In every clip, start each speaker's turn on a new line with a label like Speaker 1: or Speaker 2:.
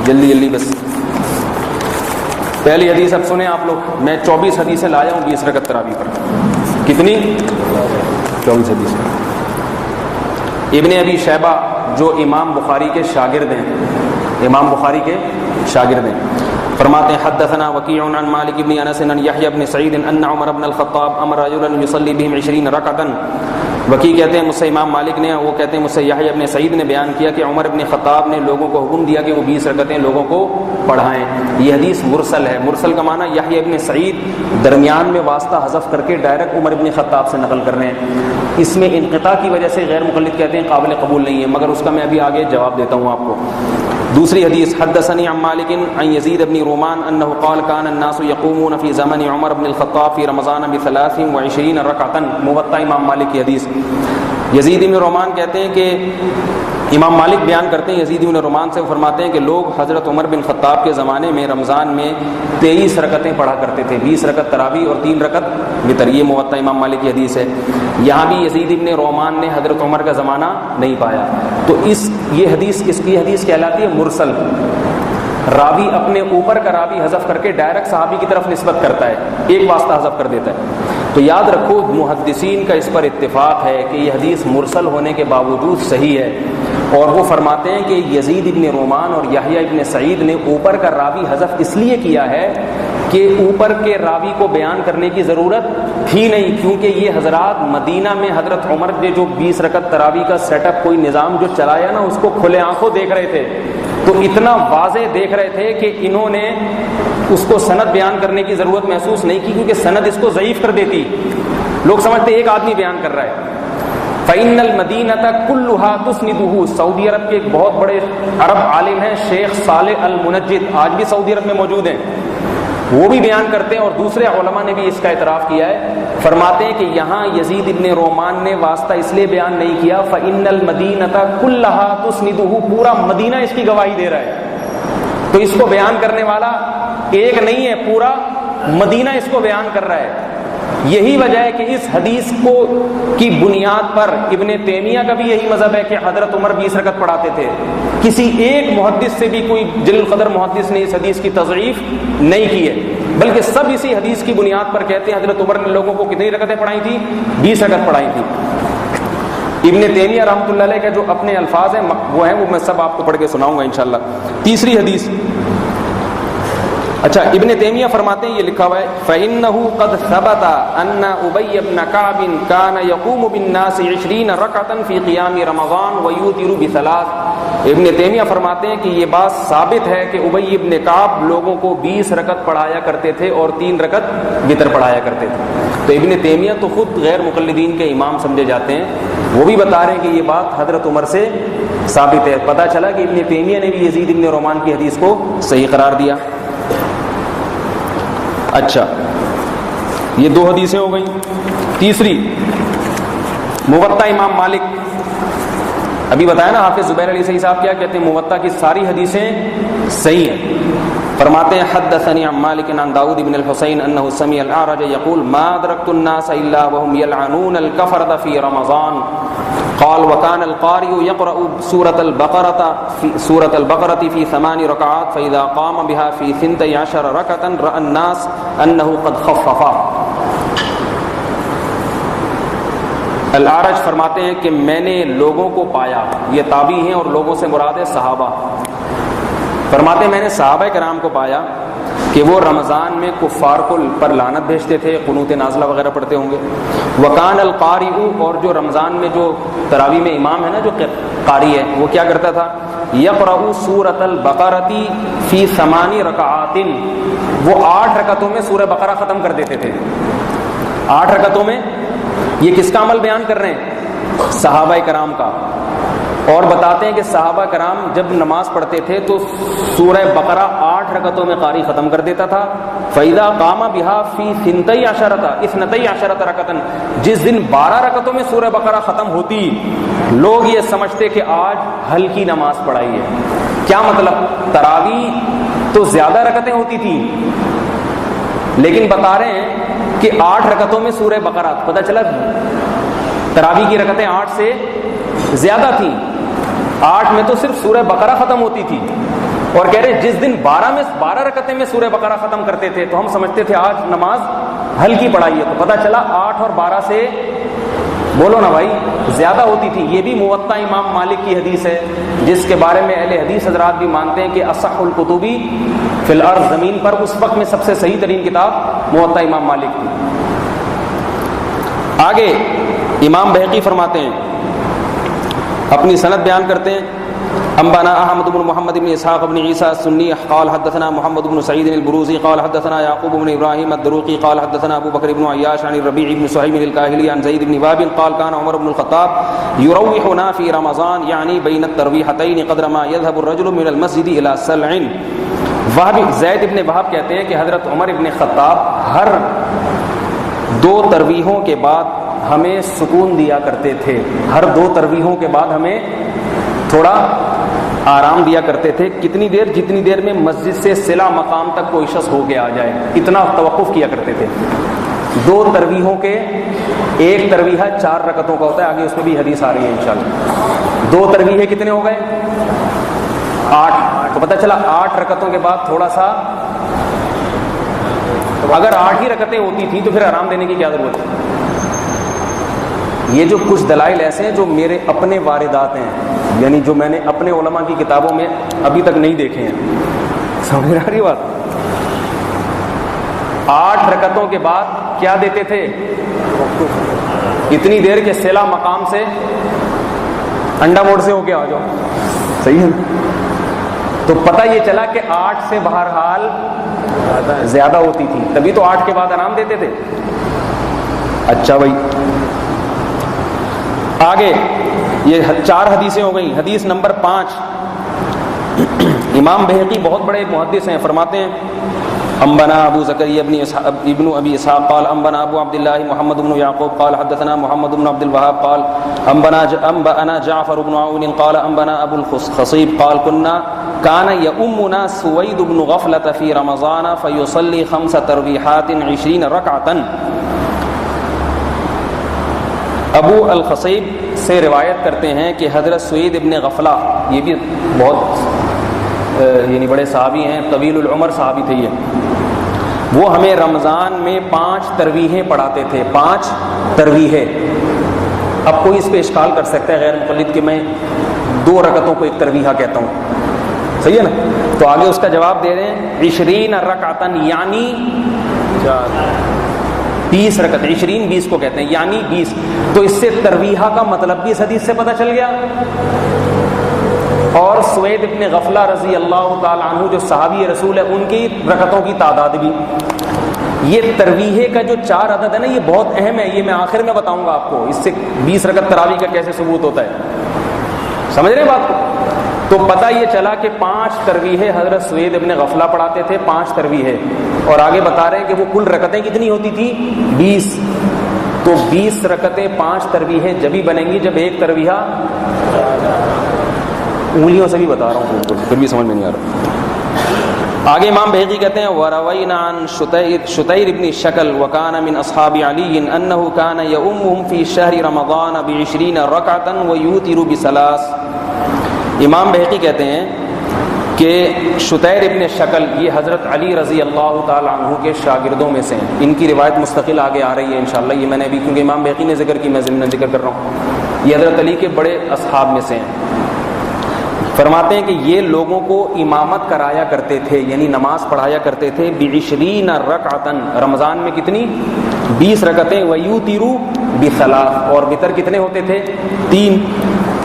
Speaker 1: جلدی جلدی بس. پہلی حدیث اب سنیں آپ لوگ. میں 24 حدیثیں لایا ہوں 20 رکعت تراویح پر. کتنی؟ 24 حدیثیں. ابن ابی شیبہ جو امام بخاری کے شاگرد ہیں، امام بخاری کے شاگرد ہیں، فرماتے ہیں حدثنا وکیع عن مالک بن انس عن یحیی بن سعید ان عمر بن الخطاب امر رجلا یصلی بهم 20 رکعتا. وکیع کہتے ہیں مجھ سے امام مالک نے، وہ کہتے ہیں مجھ سے یحیی بن سعید نے بیان کیا کہ عمر بن خطاب نے لوگوں کو حکم دیا کہ وہ 20 رکعتیں لوگوں کو پڑھائیں. یہ حدیث مرسل ہے. مرسل کا معنی یحیی بن سعید درمیان میں واسطہ حذف کر کے ڈائریکٹ عمر بن خطاب سے نقل کر رہے ہیں. اس میں انقطاع کی وجہ سے غیر مقلد کہتے ہیں قابل قبول نہیں ہے، مگر اس کا میں ابھی آگے جواب دیتا ہوں آپ کو. دوسری حدیث حدثني عن مالك عن يزيد بن رومان انه قال كان الناس يقومون في زمن عمر بن الخطاب في رمضان ب23 ركعه. موطا امام مالک کی حدیث. یزید بن رومان کہتے ہیں کہ امام مالک بیان کرتے ہیں یزید بن رومان سے، فرماتے ہیں کہ لوگ حضرت عمر بن خطاب کے زمانے میں رمضان میں 23 رکعتیں پڑھا کرتے تھے، 20 رکعت تراویح اور 3 رکعت وتر. یہ موطا امام مالک کی حدیث ہے. یہاں بھی یزید بن رومان نے حضرت عمر کا زمانہ نہیں پایا. تو یہ حدیث اس کی حدیث کہلاتی ہے مرسل. راوی اپنے اوپر کا راوی حذف کر کے ڈائریکٹ صحابی کی طرف نسبت کرتا ہے، ایک واسطہ حذف کر دیتا ہے. تو یاد رکھو محدثین کا اس پر اتفاق ہے کہ یہ حدیث مرسل ہونے کے باوجود صحیح ہے. اور وہ فرماتے ہیں کہ یزید ابن رومان اور یحییٰ ابن سعید نے اوپر کا راوی حذف اس لیے کیا ہے کہ اوپر کے راوی کو بیان کرنے کی ضرورت تھی نہیں، کیونکہ یہ حضرات مدینہ میں حضرت عمر نے جو 20 رکعت تراویح کا سیٹ اپ کوئی نظام جو چلایا نا، اس کو کھلے آنکھوں دیکھ رہے تھے. تو اتنا واضح دیکھ رہے تھے کہ انہوں نے اس کو سند بیان کرنے کی ضرورت محسوس نہیں کی، کیونکہ سند اس کو ضعیف کر دیتی. لوگ سمجھتے ایک آدمی بیان کر رہا ہے. فَإِنَّ الْمَدِينَةَ كُلُّهَا تُسْنِدُهُ. سعودی عرب کے ایک بہت بڑے عرب عالم ہیں شیخ صالح المنجد، آج بھی سعودی عرب میں موجود ہیں. وہ بھی بیان کرتے ہیں اور دوسرے علماء نے بھی اس کا اعتراف کیا ہے. فرماتے ہیں کہ یہاں یزید ابن رومان نے واسطہ اس لیے بیان نہیں کیا فَإِنَّ الْمَدِينَةَ كُلَّهَا تُسْنِدُهُ. پورا مدینہ اس کی گواہی دے رہا ہے. تو اس کو بیان کرنے والا ایک نہیں ہے، پورا مدینہ اس کو بیان کر رہا ہے. یہی وجہ ہے کہ اس حدیث کو کی بنیاد پر ابن تیمیہ کا بھی یہی مذہب ہے کہ حضرت عمر 20 رکعت پڑھاتے تھے. کسی ایک محدث سے بھی کوئی جلیل القدر محدث نے اس حدیث کی تضعیف نہیں کی ہے، بلکہ سب اسی حدیث کی بنیاد پر کہتے ہیں حضرت عمر نے لوگوں کو کتنی رکعتیں پڑھائی تھی؟ 20 رکعت پڑھائی تھی. ابن تیمیہ رحمۃ اللہ علیہ کے جو اپنے الفاظ ہیں وہ ہیں، وہ میں سب آپ کو پڑھ کے سناؤں گا انشاءاللہ. تیسری حدیث. اچھا، ابن تیمیہ فرماتے ہیں، یہ لکھا ہوا ہے فَإِنَّهُ قَدْ ثَبَتَ أَنَّ أُبَيَّ بْنَ كَعْبٍ كَانَ يَقُومُ بِالنَّاسِ 20 رَكْعَةً فِي قِيَامِ رَمَضَانَ وَيُوتِرُ بِثَلَاثٍ. ابن تیمیہ فرماتے ہیں کہ یہ بات ثابت ہے کہ ابی بن کعب لوگوں کو 20 رکعت پڑھایا کرتے تھے اور 3 رکعت وتر پڑھایا کرتے تھے. تو ابن تیمیہ تو خود غیر مقلدین کے امام سمجھے جاتے ہیں، وہ بھی بتا رہے ہیں کہ یہ بات حضرت عمر سے ثابت ہے. پتہ چلا کہ ابن تیمیہ نے بھی یزید ابن رومان کی حدیث کو صحیح قرار دیا. اچھا، یہ 2 حدیثیں ہو گئیں. تیسری موطا امام مالک. ابھی بتایا نا حافظ زبیر علی صحیح صاحب کیا کہتے ہیں، موطا کی ساری حدیثیں صحیح ہیں. فرماتے ہیں حدثني عن مالك عن داود بن الحسين انه سمع الاعرج يقول ما ادركت الناس الا وهم يلعنون الكفرة في رمضان. قال وكان القارئ يقرأ سورة البقرة في 8 ركعات فإذا قام بها في 12 ركعة رأى الناس أنه قد خفف. الاعرج فرماتے ہیں کہ میں نے لوگوں کو پایا، یہ تابعی ہیں اور لوگوں سے مراد ہے صحابہ. فرماتے ہیں میں نے صحابہ کرام کو پایا کہ وہ رمضان میں کفار کو پر لعنت بھیجتے تھے، قنوت نازلہ وغیرہ پڑھتے ہوں گے. وکان القاری، اور جو رمضان میں جو تراویح میں امام ہے نا جو قاری ہے، وہ کیا کرتا تھا؟ یقرأ سورۃ البقرۃ فی 8 رکعات. وہ 8 رکعتوں میں سورہ بقرہ ختم کر دیتے تھے. 8 رکعتوں میں. یہ کس کا عمل بیان کر رہے ہیں؟ صحابہ کرام کا. اور بتاتے ہیں کہ صحابہ کرام جب نماز پڑھتے تھے تو سورہ بقرہ 8 رکعتوں میں قاری ختم کر دیتا تھا. فَإِذَا قَامَ بِهَا فِي 12 رَكْعَةً. جس دن 12 رکعتوں میں سورہ بقرہ ختم ہوتی، لوگ یہ سمجھتے کہ آج ہلکی نماز پڑھائی ہے. کیا مطلب؟ تراویح تو زیادہ رکعتیں ہوتی تھی، لیکن بتا رہے ہیں کہ 8 رکعتوں میں سورہ بقرہ. پتہ چلا تراویح کی رکعتیں 8 سے زیادہ تھیں. 8 میں تو صرف سورہ بقرہ ختم ہوتی تھی. اور کہہ رہے جس دن 12 رکعتیں میں سورہ بقرہ ختم کرتے تھے تو ہم سمجھتے تھے آج نماز ہلکی پڑھائی ہے، تو پتہ چلا 8 اور 12 سے بولو نا بھائی زیادہ ہوتی تھی۔ یہ بھی موطا امام مالک کی حدیث ہے، جس کے بارے میں اہل حدیث حضرات بھی مانتے ہیں کہ اصح الکتبی فی الارض، زمین پر اس وقت میں سب سے صحیح ترین کتاب موطا امام مالک تھی۔ آگے امام بہقی فرماتے ہیں، اپنی سند بیان کرتے ہیں، انبانا احمد بن محمد بن اسحاق بن عیسیٰ السنی قال حدثنا محمد بن سعید البروزی قال حدثنا یعقوب بن ابراہیم الدروقی قال حدثنا ابو بکر بن عیاش عن الربیع بن صہیب الکاہلی عن زید بن وهب قال كان عمر بن الخطاب يروحنا في رمضان يعني بين الترویحتین قدر ما يذهب الرجل من المسجد الى سلع۔ زید بن وهب کہتے ہیں کہ حضرت عمر بن خطاب ہر 2 ترویحوں کے بعد ہمیں سکون دیا کرتے تھے، ہر 2 ترویحوں کے بعد ہمیں تھوڑا آرام دیا کرتے تھے۔ کتنی دیر؟ جتنی دیر میں مسجد سے صلہ مقام تک کوئی شخص ہو کے آ جائے، اتنا توقف کیا کرتے تھے۔ 2 ترویحوں کے، ایک ترویحہ 4 رکعتوں کا ہوتا ہے، آگے اس میں بھی حدیث آ رہی ہے انشاءاللہ۔ 2 ترویحے کتنے ہو گئے؟ 8۔ تو پتہ چلا 8 رکعتوں کے بعد تھوڑا سا، اگر 8 ہی رکعتیں ہوتی تھیں تو پھر آرام دینے کی کیا ضرورت ہے؟ یہ جو کچھ دلائل ایسے ہیں جو میرے اپنے واردات ہیں، یعنی جو میں نے اپنے علماء کی کتابوں میں ابھی تک نہیں دیکھے ہیں، سمجھ آ رہی بات؟ 8 رکعتوں کے بعد کیا دیتے تھے؟ اتنی دیر کے صلہ مقام سے انڈا موڑ سے ہو کے آ جاؤ، صحیح ہے؟ تو پتہ یہ چلا کہ 8 سے بہرحال زیادہ ہوتی تھی، تبھی تو 8 کے بعد آرام دیتے تھے۔ اچھا بھائی آگے یہ 4 حدیثیں ہو گئیں۔ حدیث نمبر 5، امام بہقی بہت بڑے محدث ہیں، فرماتے ہیں انبنا ابو زکریا ابن ابی اسحاق قال انبنا ابو عبد الله محمد بن يعقوب قال حدثنا محمد بن عبد الوهاب قال انبنا جعفر بن عون قال انبنا ابو الخصيب قال كان يؤمنا سويد بن غفلة في رمضان فيصلي 5 ترويحات 20 ركعة۔ ابو الخصیب سے روایت کرتے ہیں کہ حضرت سوید ابن غفلہ، یہ بھی بہت یعنی بڑے صحابی ہیں، طویل العمر صحابی تھے یہ، وہ ہمیں رمضان میں 5 ترویحیں پڑھاتے تھے۔ 5 ترویحیں۔ اب کوئی اس پہ اشکال کر سکتا ہے غیر مقلد کہ میں 2 رکعتوں کو ایک ترویحہ کہتا ہوں، صحیح ہے نا؟ تو آگے اس کا جواب دے رہے ہیں 20 رکعتن یعنی 20 رکعت، 20 کو کہتے ہیں یعنی 20۔ تو اس سے ترویحہ کا مطلب بھی اس حدیث سے پتہ چل گیا، اور سوید ابن غفلہ رضی اللہ تعالی عنہ جو صحابی رسول ہے ان کی رکعتوں کی تعداد بھی۔ یہ ترویحے کا جو 4 عدد ہے نا، یہ بہت اہم ہے، یہ میں آخر میں بتاؤں گا آپ کو اس سے 20 رکعت تراویح کا کیسے ثبوت ہوتا ہے، سمجھ رہے ہیں بات کو؟ تو پتہ یہ چلا کہ 5 ترویحیں حضرت سوید ابن غفلہ پڑھاتے تھے، 5 ترویحیں، اور آگے بتا رہے ہیں کہ وہ کل رکعتیں کتنی ہوتی تھی؟ 20۔ تو 20 رکعتیں 5 ترویحیں جبھی بنیں گی جب ایک ترویحہ، انگلیوں سے بھی بتا رہا ہوں پھر بھی سمجھ میں نہیں آ رہا۔ آگے امام بہقی کہتے ہیں وَرَوَيْنَا عَنْ شُتَيْرِ بْنِ شَكَلْ وَكَانَ مِنْ أَصْحَابِ عَلِيٍّ أَنَّهُ كَانَ يَؤُمُّهُمْ فِي شَهْرِ رَمَضَانَ ب20 رَكْعَةً وَيُوتِرُ ب3۔ امام بہقی کہتے ہیں کہ شتیر ابن شکل یہ حضرت علی رضی اللہ تعالی عنہ کے شاگردوں میں سے ہیں، ان کی روایت مستقل آگے آ رہی ہے انشاءاللہ، یہ میں نے ابھی کیونکہ امام بہقی نے ذکر کی میں ضمن ذکر کر رہا ہوں، یہ حضرت علی کے بڑے اصحاب میں سے ہیں۔ فرماتے ہیں کہ یہ لوگوں کو امامت کرایا کرتے تھے، یعنی نماز پڑھایا کرتے تھے ب20 رکعتن، رمضان میں کتنی؟ 20 رکعتیں، ویوترو بثلاث، اور وتر کتنے ہوتے تھے؟ 3۔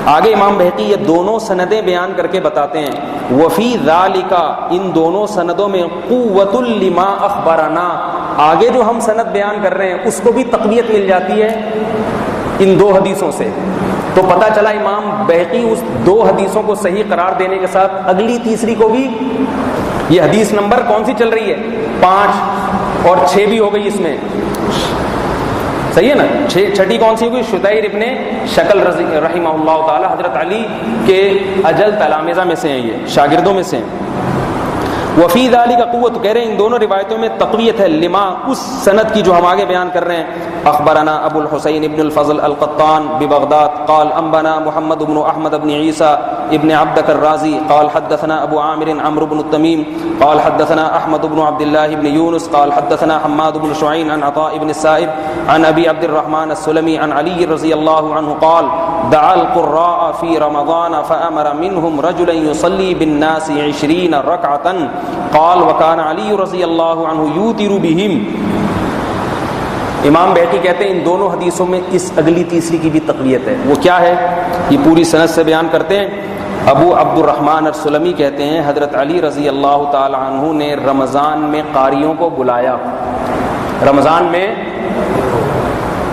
Speaker 1: آگے امام بہقی یہ دونوں سندیں بیان کر کے بتاتے ہیں وفی ذالک، ان دونوں سندوں میں قوت لما اخبرنا، آگے جو ہم سند بیان کر رہے ہیں اس کو بھی تقویت مل جاتی ہے ان 2 حدیثوں سے۔ تو پتہ چلا امام بہقی اس 2 حدیثوں کو صحیح قرار دینے کے ساتھ اگلی تیسری کو بھی، یہ حدیث نمبر کون سی چل رہی ہے؟ 5 اور 6 بھی ہو گئی اس میں، صحیح ہے نا؟ چھٹی کون سی ہوگی؟ شتیر ابن شکل رحمہ اللہ تعالی، حضرت علی کے اجل تلامذہ میں سے ہیں، یہ شاگردوں میں سے ہیں۔ وفی ذالک قوت، کہہ رہے ہیں ان دونوں روایتوں میں تقویت ہے، لما، اس سند کی جو ہم آگے بیان کر رہے ہیں، اخبرنا ابو الحسین ابن الفضل القطان ببغداد قال انبانا محمد بن احمد بن عیسیٰ ابن عبدك الرازي قال حدثنا ابو عامر عمرو بن التميم قال حدثنا احمد بن عبد الله بن يونس قال حدثنا حماد بن شعيب عن عطاء بن السائب عن ابي عبد الرحمن السلمي عن علي رضي الله عنه قال دعا القراء في رمضان فامر منهم رجلا يصلي بالناس 20 ركعه قال وكان علي رضي الله عنه يوتر بهم. امام بیہقی کہتے ہیں ان دونوں حدیثوں میں اس اگلی تیسری کی بھی تقویت ہے. وہ کیا ہے؟ یہ پوری سند سے بیان کرتے ہیں. ابو عبد الرحمن السلمی کہتے ہیں حضرت علی رضی اللہ تعالی عنہ نے رمضان میں قاریوں کو بلایا. رمضان میں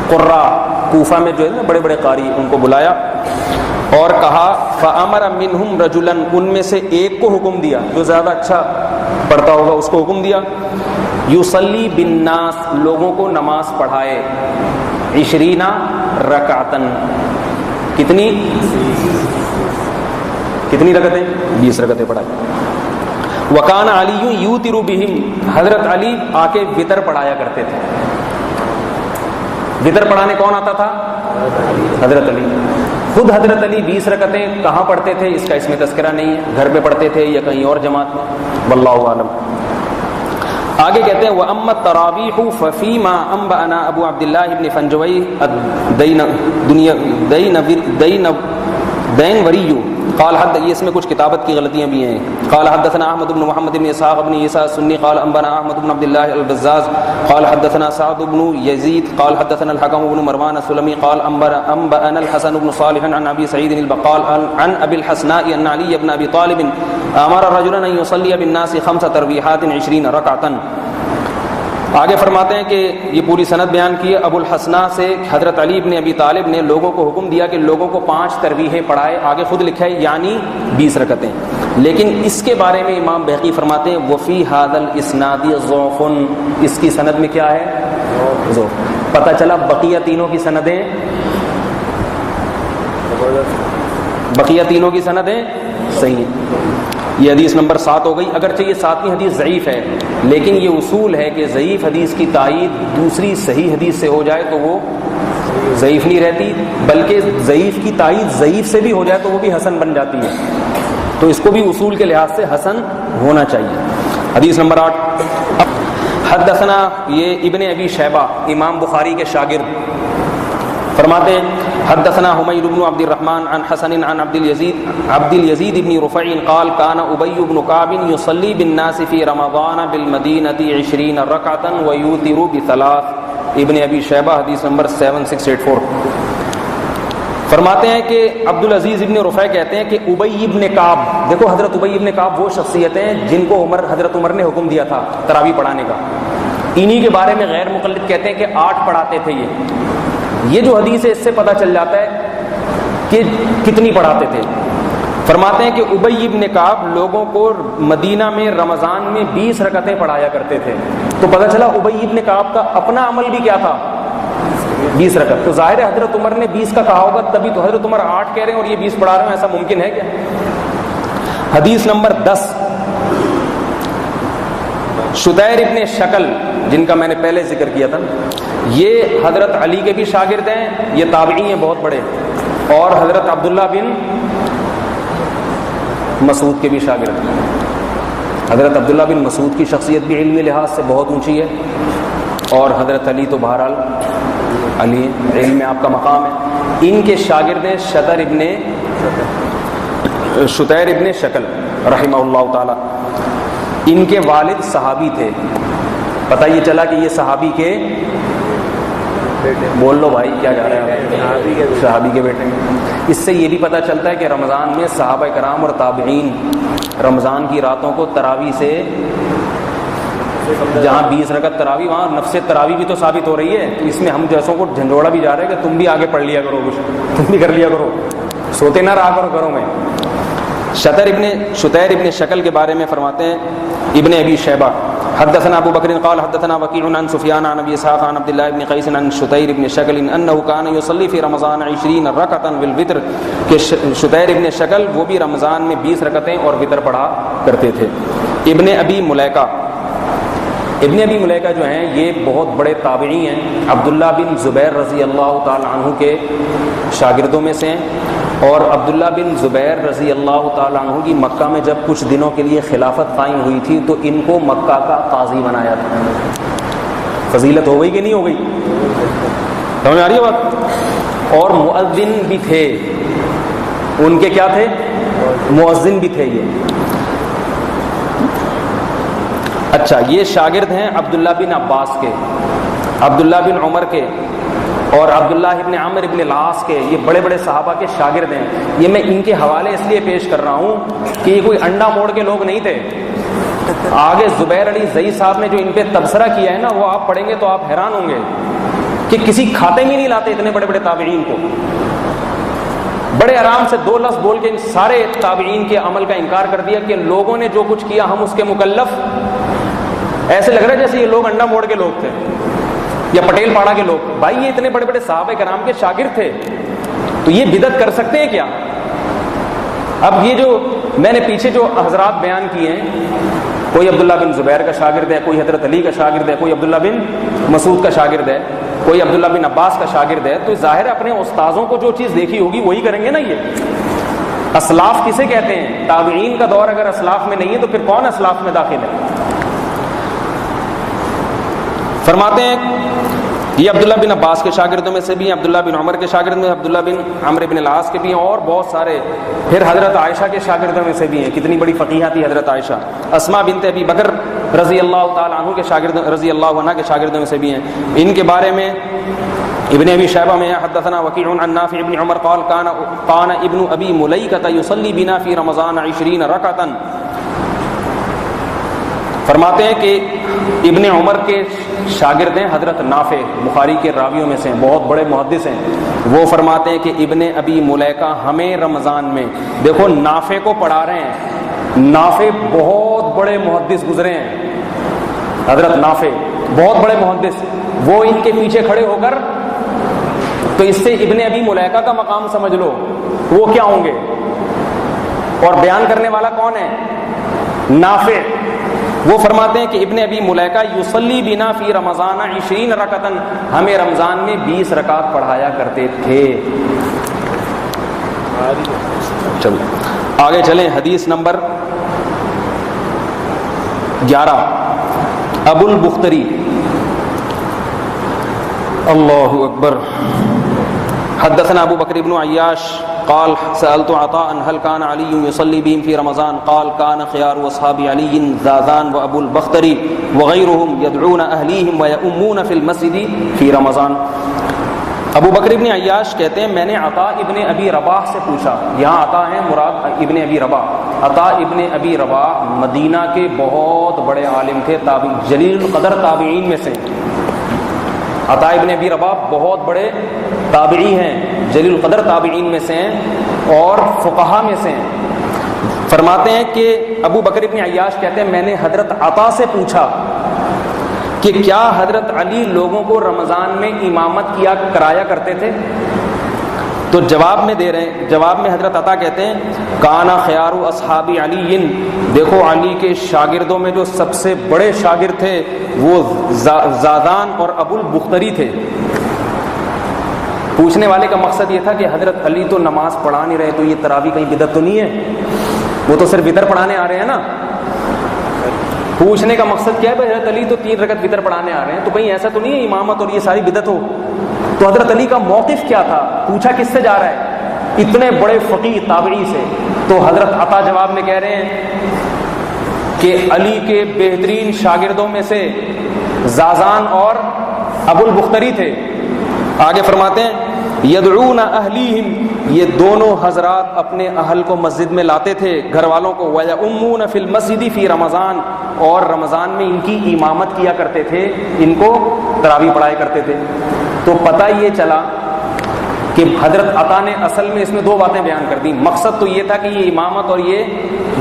Speaker 1: قراء کوفہ میں جو ہے نا بڑے بڑے قاری ان کو بلایا اور کہا فامر منہم رجلا، ان میں سے ایک کو حکم دیا جو زیادہ اچھا پڑھتا ہوگا اس کو حکم دیا، یصلی بالناس، لوگوں کو نماز پڑھائے، 20 رکعتن، کتنی رکعتیں؟ 20 رکعتیں پڑھائے. وکان علی یوتر بہم، حضرت علی آ کے وطر پڑھایا کرتے تھے. وطر پڑھانے کون آتا تھا؟ حضرت علی. خود حضرت علی 20 رکعتیں کہاں پڑھتے تھے اس کا اس میں تذکرہ نہیں ہے، گھر پہ پڑھتے تھے یا کہیں اور جماعت میں، واللہ اعلم. آگے کہتے ہیں وَأَمَّا التَّرَاوِيحُ فَفِيمَا أَنبَأَنَا أَبُو عَبْدِ اللَّهِ بْنِ فَنْجُوَيْ الدَّيْنَوَرِيُّ قال حد، یہ اس میں کچھ کتابت کی غلطیاں بھی ہیں. قال حدثنا احمد بن محمد بن اسحاق بن عیسیٰ السنی قال انبانا احمد بن عبد الله البزاز قال حدثنا سعد بن يزيد قال حدثنا الحكم بن مروان السلمي قال انبانا الحسن بن صالح عن ابي سعيد البقال عن ابي الحسناء ان علي بن ابي طالب امر رجلا ان يصلي بالناس 5 تراويحات 20 ركعه. آگے فرماتے ہیں کہ یہ پوری سند بیان کی ہے. ابو الحسناء سے حضرت علی بن ابی طالب نے لوگوں کو حکم دیا کہ لوگوں کو 5 تراویحیں پڑھائے. آگے خود لکھا ہے یعنی 20 رکعتیں. لیکن اس کے بارے میں امام بیہقی فرماتے ہیں وفی ھذا الاسناد ضعف، اس کی سند میں کیا ہے؟ ضعف. پتہ چلا بقیہ تینوں کی سندیں صحیح ہیں. یہ حدیث نمبر 7 ہو گئی. اگرچہ یہ 7ویں حدیث ضعیف ہے لیکن یہ اصول ہے کہ ضعیف حدیث کی تائید دوسری صحیح حدیث سے ہو جائے تو وہ ضعیف نہیں رہتی، بلکہ ضعیف کی تائید ضعیف سے بھی ہو جائے تو وہ بھی حسن بن جاتی ہے. تو اس کو بھی اصول کے لحاظ سے حسن ہونا چاہیے. حدیث نمبر 8 حدثنا، یہ ابن ابی شیبہ امام بخاری کے شاگرد فرماتے ہیں حدثنا حمید بن عبد الرحمن عن حسن عن عبد اليزيد بن رفيع قال كان ابي بن كعب يصلي بالناس في رمضان بالمدينه 20 ركعه ويوتر بثلاث. ابن ابی شیبہ حدیث نمبر 7684 فرماتے ہیں کہ عبد العزیز ابن رفیع کہتے ہیں کہ ابی ابن کعب، دیکھو حضرت ابی ابن کعب وہ شخصیتیں جن کو حضرت عمر نے حکم دیا تھا تراویح پڑھانے کا. انہی کے بارے میں غیر مقلد کہتے ہیں کہ 8 پڑھاتے تھے. یہ جو حدیث ہے اس سے پتہ چل جاتا ہے کہ کتنی پڑھاتے تھے. فرماتے ہیں کہ ابی ابن کعب لوگوں کو مدینہ میں رمضان میں 20 رکعتیں پڑھایا کرتے تھے. تو پتہ چلا ابی ابن کعب کا اپنا عمل بھی کیا تھا؟ 20 رکعت. تو ظاہر ہے حضرت عمر نے 20 کا کہا ہوگا تبھی تو حضرت عمر 8 کہہ رہے ہیں اور یہ 20 پڑھا رہے ہیں. ایسا ممکن ہے کیا؟ حدیث نمبر 10 شدیر ابن شکل جن کا میں نے پہلے ذکر کیا تھا، یہ حضرت علی کے بھی شاگرد ہیں، یہ تابعی ہیں بہت بڑے، اور حضرت عبداللہ بن مسعود کے بھی شاگرد ہیں. حضرت عبداللہ بن مسعود کی شخصیت بھی علمی لحاظ سے بہت اونچی ہے اور حضرت علی تو بہرحال علی علم میں آپ کا مقام ہے. ان کے شاگرد ہیں شتیر ابن شکل رحمہ اللہ تعالی. ان کے والد صحابی تھے. پتہ یہ چلا کہ یہ صحابی کے بول لو بھائی کیا جا رہا ہے؟ صحابی کے بیٹے. اس سے یہ بھی پتہ چلتا ہے کہ رمضان میں صحابہ کرام اور تابعین رمضان کی راتوں کو تراویح سے، جہاں 20 رکعت تراویح وہاں نفس تراویح بھی تو ثابت ہو رہی ہے. تو اس میں ہم جیسوں کو جھنجھوڑا بھی جا رہا ہے کہ تم بھی آگے پڑھ لیا کرو، کچھ تم بھی کر لیا کرو، سوتے نہ رہا کرو گھروں میں. شتیر ابن شکل کے بارے میں فرماتے ہیں ابن ابی شیبہ حدثنا ابو بکر قال حدثنا وکیع عن سفیان عن ابی اسحاق عن عبد الله بن قیس عن شتیر ابن شکل انه كان يصلي في رمضان 20 ركعه بالوتر، کہ شتیر ابن شکل وہ بھی رمضان میں 20 رکعتیں اور وتر پڑھا کرتے تھے. ابن ابی ملیکہ ابن ابی ملیکہ جو ہیں یہ بہت بڑے تابعی ہیں، عبداللہ بن زبیر رضی اللہ تعالی عنہ کے شاگردوں میں سے ہیں، اور عبداللہ بن زبیر رضی اللہ تعالی عنہ کی مکہ میں جب کچھ دنوں کے لیے خلافت قائم ہوئی تھی تو ان کو مکہ کا قاضی بنایا تھا۔ فضیلت ہو گئی کہ نہیں ہو گئی؟ سمجھ آ رہی ہے بات؟ اور مؤذن بھی تھے، ان کے کیا تھے؟ مؤذن بھی تھے یہ۔ اچھا، یہ شاگرد ہیں عبداللہ بن عباس کے، عبداللہ بن عمر کے، اور عبداللہ ابن عمر ابن العاص کے، یہ بڑے بڑے صحابہ کے شاگرد ہیں۔ یہ میں ان کے حوالے اس لیے پیش کر رہا ہوں کہ یہ کوئی انڈا موڑ کے لوگ نہیں تھے۔ آگے زبیر علی زئی صاحب نے جو ان پہ تبصرہ کیا ہے نا، وہ آپ پڑھیں گے تو آپ حیران ہوں گے کہ کسی کھاتے میں نہیں لاتے اتنے بڑے بڑے تابعین کو۔ بڑے آرام سے دو لفظ بول کے ان سارے تابعین کے عمل کا انکار کر دیا کہ لوگوں نے جو کچھ کیا ہم اس کے مکلف۔ ایسے لگ رہا ہے جیسے یہ لوگ انڈا موڑ کے لوگ تھے یا پٹیل پاڑا کے لوگ۔ بھائی یہ اتنے بڑے بڑے صحابہ کرام کے شاگرد تھے، تو یہ بدعت کر سکتے ہیں کیا؟ اب یہ جو میں نے پیچھے جو حضرات بیان کیے ہیں، کوئی عبداللہ بن زبیر کا شاگرد ہے، کوئی حضرت علی کا شاگرد ہے، کوئی عبداللہ بن مسعود کا شاگرد ہے، کوئی عبداللہ بن عباس کا شاگرد ہے، تو ظاہر ہے اپنے استاذوں کو جو چیز دیکھی ہوگی وہی کریں گے نا۔ یہ اسلاف کسے کہتے ہیں؟ تابعین کا دور اگر اسلاف میں نہیں ہے تو پھر کون اسلاف میں داخل ہے؟ فرماتے ہیں یہ عبداللہ بن عباس کے شاگردوں میں سے بھی ہیں، عبداللہ بن عمر کے شاگرد میں، عبداللہ بن عمرو بن العاص کے بھی ہیں، اور بہت سارے پھر حضرت عائشہ کے شاگردوں میں سے بھی ہیں۔ کتنی بڑی فقیہہ تھی حضرت عائشہ۔ اسماء بنت ابی بکر رضی اللہ تعالی عنہ کے شاگرد، رضی اللہ عنہ کے شاگردوں میں سے بھی ہیں۔ ان کے بارے میں ابن ابی شیبہ میں حدثنا وکیع عن نافع بن عمر قال كان ابن ابی ملیکہ یصلی بنا فی رمضان 20 رکعۃ۔ فرماتے ہیں کہ ابن عمر کے شاگرد ہیں حضرت نافع، بخاری کے راویوں میں سے ہیں، بہت بڑے محدث ہیں۔ وہ فرماتے ہیں کہ ابن ابی ملیکہ ہمیں رمضان میں، دیکھو نافع کو پڑھا رہے ہیں، نافع بہت بڑے محدث گزرے ہیں، حضرت نافع بہت بڑے محدث، وہ ان کے پیچھے کھڑے ہو کر، تو اس سے ابن ابی ملیکہ کا مقام سمجھ لو وہ کیا ہوں گے۔ اور بیان کرنے والا کون ہے؟ نافع۔ وہ فرماتے ہیں کہ ابن ابی ملیکہ یصلی بنا فی رمضان 20 رکعۃ، ہمیں رمضان میں 20 رکعت پڑھایا کرتے تھے۔ چلو آگے چلیں، حدیث نمبر 11، ابو البختری، اللہ اکبر، حدثنا ابو بکر بن عیاش قال سألت عطاء هل كان علي يصلي بهم في رمضان قال كان خيار اصحاب علي زازان وابو البختري وغيرهم يدعون اهليهم ويؤمون في المسجد في رمضان۔ ابو بکر ابن عیاش کہتے ہیں میں نے عطاء ابن ابی رباح سے پوچھا، یہاں عطاء ہیں مراد ابن ابی رباح۔ عطاء ابن ابی رباح مدینہ کے بہت بڑے عالم تھے، جلیل القدر تابعین میں سے۔ عطاء ابن ابی رباح بہت بڑے تابعی ہیں، جلیل القدر تابعین میں سے ہیں اور فقہا میں سے ہیں۔ فرماتے ہیں کہ ابو بکر ابن عیاش کہتے ہیں میں نے حضرت عطا سے پوچھا کہ کیا حضرت علی لوگوں کو رمضان میں امامت کرایا کرتے تھے؟ تو جواب میں حضرت عطا کہتے ہیں کانا خیار اصحاب علی، دیکھو علی کے شاگردوں میں جو سب سے بڑے شاگرد تھے وہ زادان اور ابو البختری تھے۔ پوچھنے والے کا مقصد یہ تھا کہ حضرت علی تو نماز پڑھا نہیں رہے، تو یہ تراویح کہیں بدعت تو نہیں ہے؟ وہ تو صرف وتر پڑھانے آ رہے ہیں نا۔ پوچھنے کا مقصد کیا ہے بھائی حضرت علی تو 3 رکعت وتر پڑھانے آ رہے ہیں، تو کہیں ایسا تو نہیں ہے امامت اور یہ ساری بدعت ہو؟ تو حضرت علی کا موقف کیا تھا؟ پوچھا کس سے جا رہا ہے؟ اتنے بڑے فقیہ تابعی سے۔ تو حضرت عطا جواب میں کہہ رہے ہیں کہ علی کے بہترین شاگردوں میں سے زازان اور ابو البختری تھے۔ آگے فرماتے ہیں یدعون اہلیہم، یہ دونوں حضرات اپنے اہل کو مسجد میں لاتے تھے، گھر والوں کو، وَيَؤُمُّونَ فِي الْمَسْجِدِ فِي رمضان، اور رمضان میں ان کی امامت کیا کرتے تھے، ان کو تراویح پڑھایا کرتے تھے۔ تو پتہ یہ چلا کہ حضرت عطا نے اصل میں اس میں 2 باتیں بیان کر دی۔ مقصد تو یہ تھا کہ یہ امامت اور یہ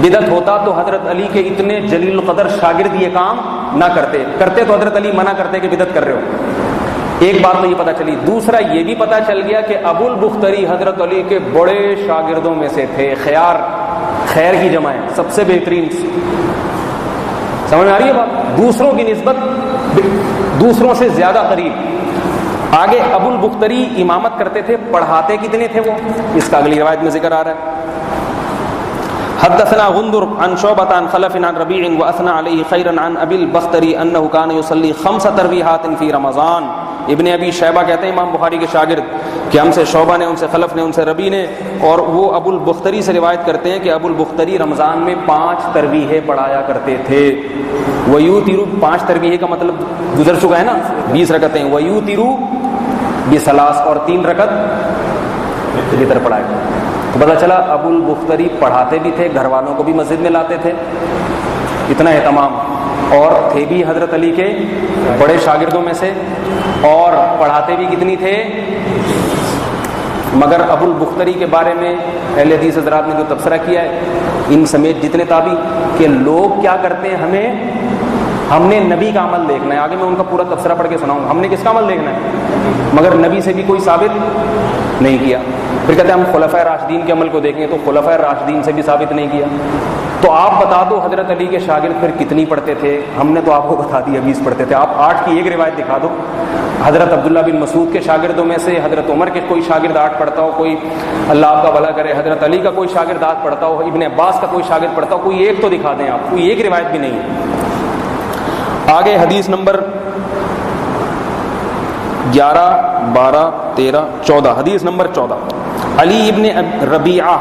Speaker 1: بدعت ہوتا تو حضرت علی کے اتنے جلیل القدر شاگرد یہ کام نہ کرتے تو حضرت علی منع کرتے کہ بدعت کر رہے ہو۔ ایک بات تو یہ پتہ چلی، دوسرا یہ بھی پتہ چل گیا کہ ابو البختری حضرت علی کے بڑے شاگردوں میں سے تھے، خیر کی جمع ہے، سب سے بہترین، سمجھ میں آ رہی ہے بات؟ دوسروں کی نسبت دوسروں سے زیادہ قریب. آگے ابو البختری امامت کرتے تھے, پڑھاتے کتنے تھے وہ؟ اس کا اگلی روایت میں ذکر آ رہا ہے. حدثنا غندر عن شعبة عن خلف عن ربيع واثنى عليه خيرا عن ابي البختري انه كان يصلي 5 تراويحات في رمضان. ابن ابی شیبہ کہتے ہیں امام بخاری کے شاگرد کہ ہم سے شعبہ نے, ان سے خلف نے, ان سے ربیع نے, اور وہ ابو البختری سے روایت کرتے ہیں کہ ابو البختری رمضان میں 5 تراویح پڑھایا کرتے تھے. ویوتر, 5 تراویح کا مطلب گزر چکا ہے نا, 20 رکعتیں. ویوتر بثلاث, اور 3 رکعت وتر پڑھایا. تو پتہ چلا ابو البختری پڑھاتے بھی تھے, گھر والوں کو بھی مسجد میں لاتے تھے, اتنا اہتمام, اور تھے بھی حضرت علی کے بڑے شاگردوں میں سے, اور پڑھاتے بھی کتنی تھے. مگر ابو البختری کے بارے میں اہل حدیث حضرات نے جو تبصرہ کیا ہے, ان سمیت جتنے تابعی, کہ لوگ کیا کرتے ہیں, ہم نے نبی کا عمل دیکھنا ہے. آگے میں ان کا پورا تبصرہ پڑھ کے سناؤں. ہم نے کس کا عمل دیکھنا ہے, مگر نبی سے بھی کوئی ثابت نہیں کیا. پھر کہتے ہیں ہم خلفائے راشدین کے عمل کو دیکھیں, تو خلفائے راشدین سے بھی ثابت نہیں کیا. تو آپ بتا دو حضرت علی کے شاگرد پھر کتنی پڑھتے تھے؟ ہم نے تو آپ کو بتا دیا 20 پڑھتے تھے. آپ 8 کی ایک روایت دکھا دو. حضرت عبداللہ بن مسعود کے شاگردوں میں سے حضرت عمر کے کوئی شاگرد 8 پڑھتا ہو, کوئی اللہ آپ کا بھلا کرے حضرت علی کا کوئی شاگرد 8 پڑھتا ہو, ابن عباس کا کوئی شاگرد پڑھتا ہو, کوئی ایک تو دکھا دیں آپ. کوئی ایک روایت بھی نہیں ہے. آگے حدیث نمبر 11, 12, 13, 14. حدیث نمبر 14. علی ابن ربیعہ,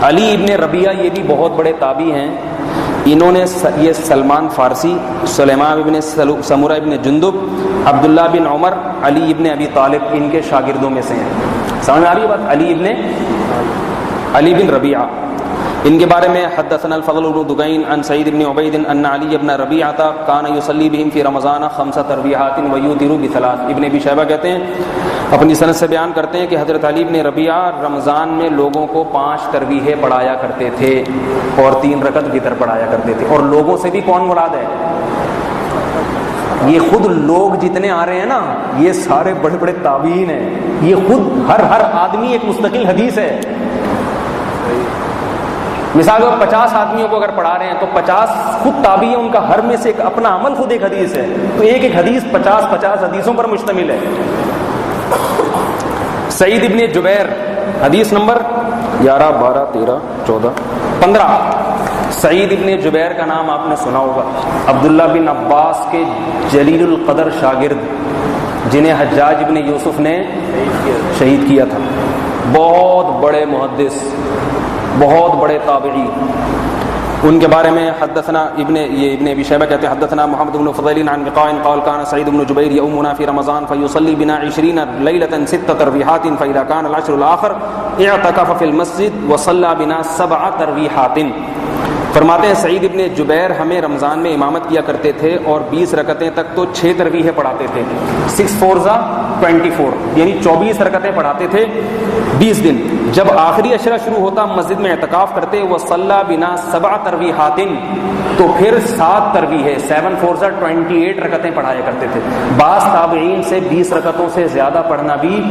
Speaker 1: علی ابن ربیعہ یہ بھی بہت بڑے تابعی ہیں. انہوں نے یہ سلمان فارسی, سلیمان ابن سمورہ ابن جندب, عبداللہ بن عمر, علی ابن ابی طالب, ان کے شاگردوں میں سے ہیں. سمجھ میں آ رہی ہے بات؟ علی بن ربیعہ, ان کے بارے میں حدثنا الفضل بن دکین عن سعید بن عبید ان علی ابن ربیعہ کان یصلی بہم فی رمضان 5 تراویحات ویوتر بثلاث. ابن ابی شیبہ کہتے ہیں, اپنی سند سے بیان کرتے ہیں کہ حضرت علی ابن ربیعہ رمضان میں لوگوں کو 5 تراویح پڑھایا کرتے تھے اور 3 رکعت وتر پڑھایا کرتے تھے. اور لوگوں سے بھی کون مراد ہے؟ یہ خود لوگ جتنے آ رہے ہیں نا, یہ سارے بڑے بڑے تابعین ہیں. یہ خود ہر آدمی ایک مستقل حدیث ہے. مثال 50 آدمیوں کو اگر پڑھا رہے ہیں تو 50 خود تابعی ہیں, ان کا ہر میں سے ایک اپنا عمل خود ایک حدیث ہے. تو ایک حدیث 50 حدیثوں پر مشتمل ہے. سعید ابن جبیر, حدیث نمبر 11, 12, 13, 14, 15. سعید ابن جبیر کا نام آپ نے سنا ہوگا, عبداللہ بن عباس کے جلیل القدر شاگرد, جنہیں حجاج ابن یوسف نے شہید کیا تھا. بہت بڑے محدث, بہت بڑے تابعی. ان کے بارے میں حدثنا ابن ابی شیبہ کہتے ہیں حدثنا محمد بن فضیل عن وقاع قال كان سعید بن جبیر یؤمنا فی رمضان فیصلی بنا 20 لیلۃ 6 تراویحات فاذا كان العشر الاخر اعتکف فی المسجد وصلى بنا 7 تراویحات. فرماتے ہیں سعید ابن جبیر ہمیں رمضان میں امامت کیا کرتے تھے اور 20 رکعتیں تک تو 6 تراویح پڑھاتے تھے. 6 4 24, یعنی 24 رکعتیں پڑھاتے تھے 20 دن. جب آخری عشرہ شروع ہوتا مسجد میں اعتکاف کرتے, وصلی بنا 7 تراویحات, تو پھر 7 تراویح 7 4 28 رکعتیں پڑھایا کرتے تھے. بعض تابعین سے 20 رکعتوں سے زیادہ پڑھنا بھی